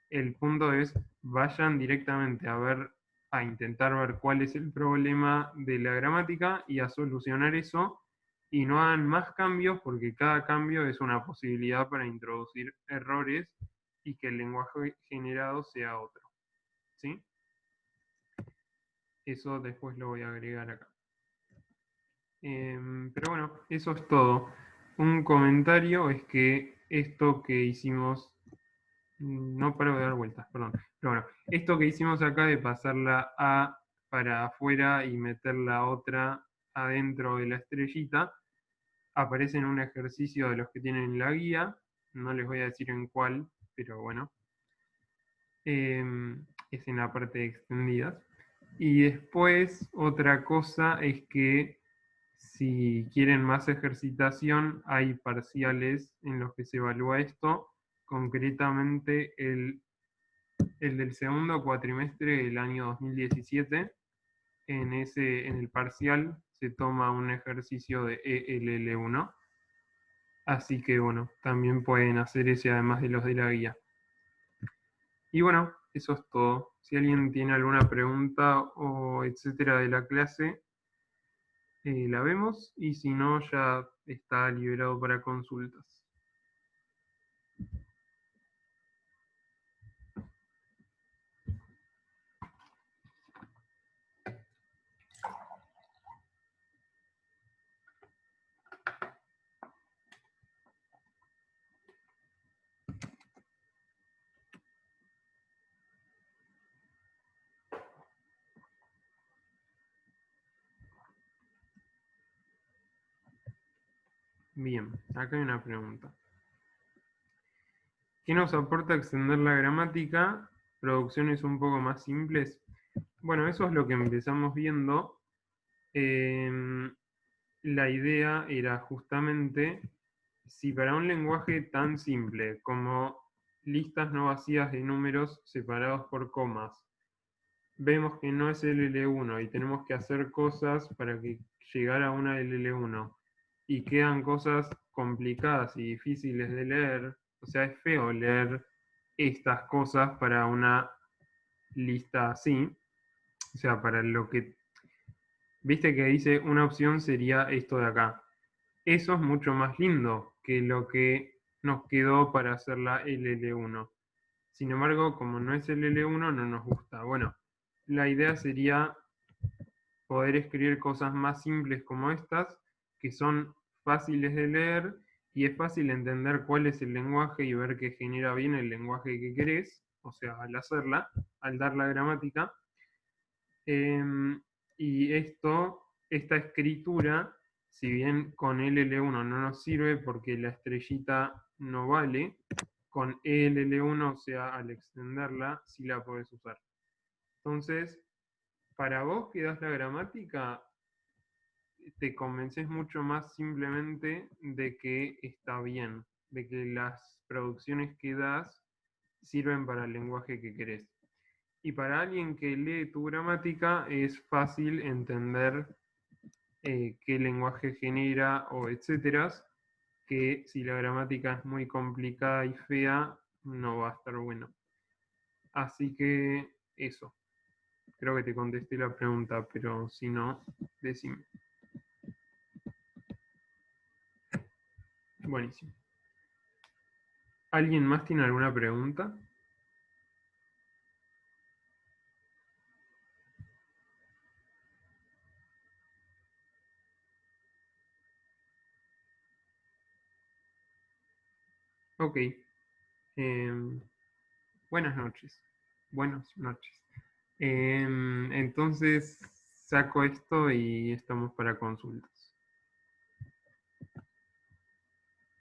El punto es, vayan directamente a ver, a intentar ver cuál es el problema de la gramática y a solucionar eso, y no hagan más cambios porque cada cambio es una posibilidad para introducir errores y que el lenguaje generado sea otro. ¿Sí? Eso después lo voy a agregar acá. Pero bueno, eso es todo. Un comentario es que esto que hicimos, no paro de dar vueltas, perdón. Pero bueno, esto que hicimos acá de pasar la A para afuera y meter la otra adentro de la estrellita, aparece en un ejercicio de los que tienen la guía. No les voy a decir en cuál, pero bueno. Es en la parte de extendidas. Y después otra cosa es que si quieren más ejercitación, hay parciales en los que se evalúa esto, concretamente el del segundo cuatrimestre del año 2017. En el parcial se toma un ejercicio de ELL1. Así que bueno, también pueden hacer ese además de los de la guía. Y bueno, eso es todo. Si alguien tiene alguna pregunta o etcétera de la clase, la vemos, y si no, ya está liberado para consultas. Bien, acá hay una pregunta. ¿Qué nos aporta extender la gramática? Producciones un poco más simples. Bueno, eso es lo que empezamos viendo. La idea era justamente, si para un lenguaje tan simple como listas no vacías de números separados por comas, vemos que no es el L1 y tenemos que hacer cosas para que llegara a una L1 y quedan cosas complicadas y difíciles de leer, o sea, es feo leer estas cosas para una lista así, o sea, para lo que, viste que dice una opción sería esto de acá. Eso es mucho más lindo que lo que nos quedó para hacer la LL1. Sin embargo, como no es el L1, no nos gusta. Bueno, la idea sería poder escribir cosas más simples como estas, que son fáciles de leer y es fácil entender cuál es el lenguaje y ver que genera bien el lenguaje que querés, o sea, al hacerla, al dar la gramática. Y esta escritura, si bien con LL1 no nos sirve porque la estrellita no vale, con ELL1, o sea, al extenderla, sí la podés usar. Entonces, para vos que das la gramática, te convences mucho más simplemente de que está bien, de que las producciones que das sirven para el lenguaje que querés. Y para alguien que lee tu gramática es fácil entender qué lenguaje genera o etcétera, que si la gramática es muy complicada y fea, no va a estar bueno. Así que eso. Creo que te contesté la pregunta, pero si no, decime. Buenísimo. ¿Alguien más tiene alguna pregunta? Ok. Buenas noches. Buenas noches. Entonces saco esto y estamos para consultas.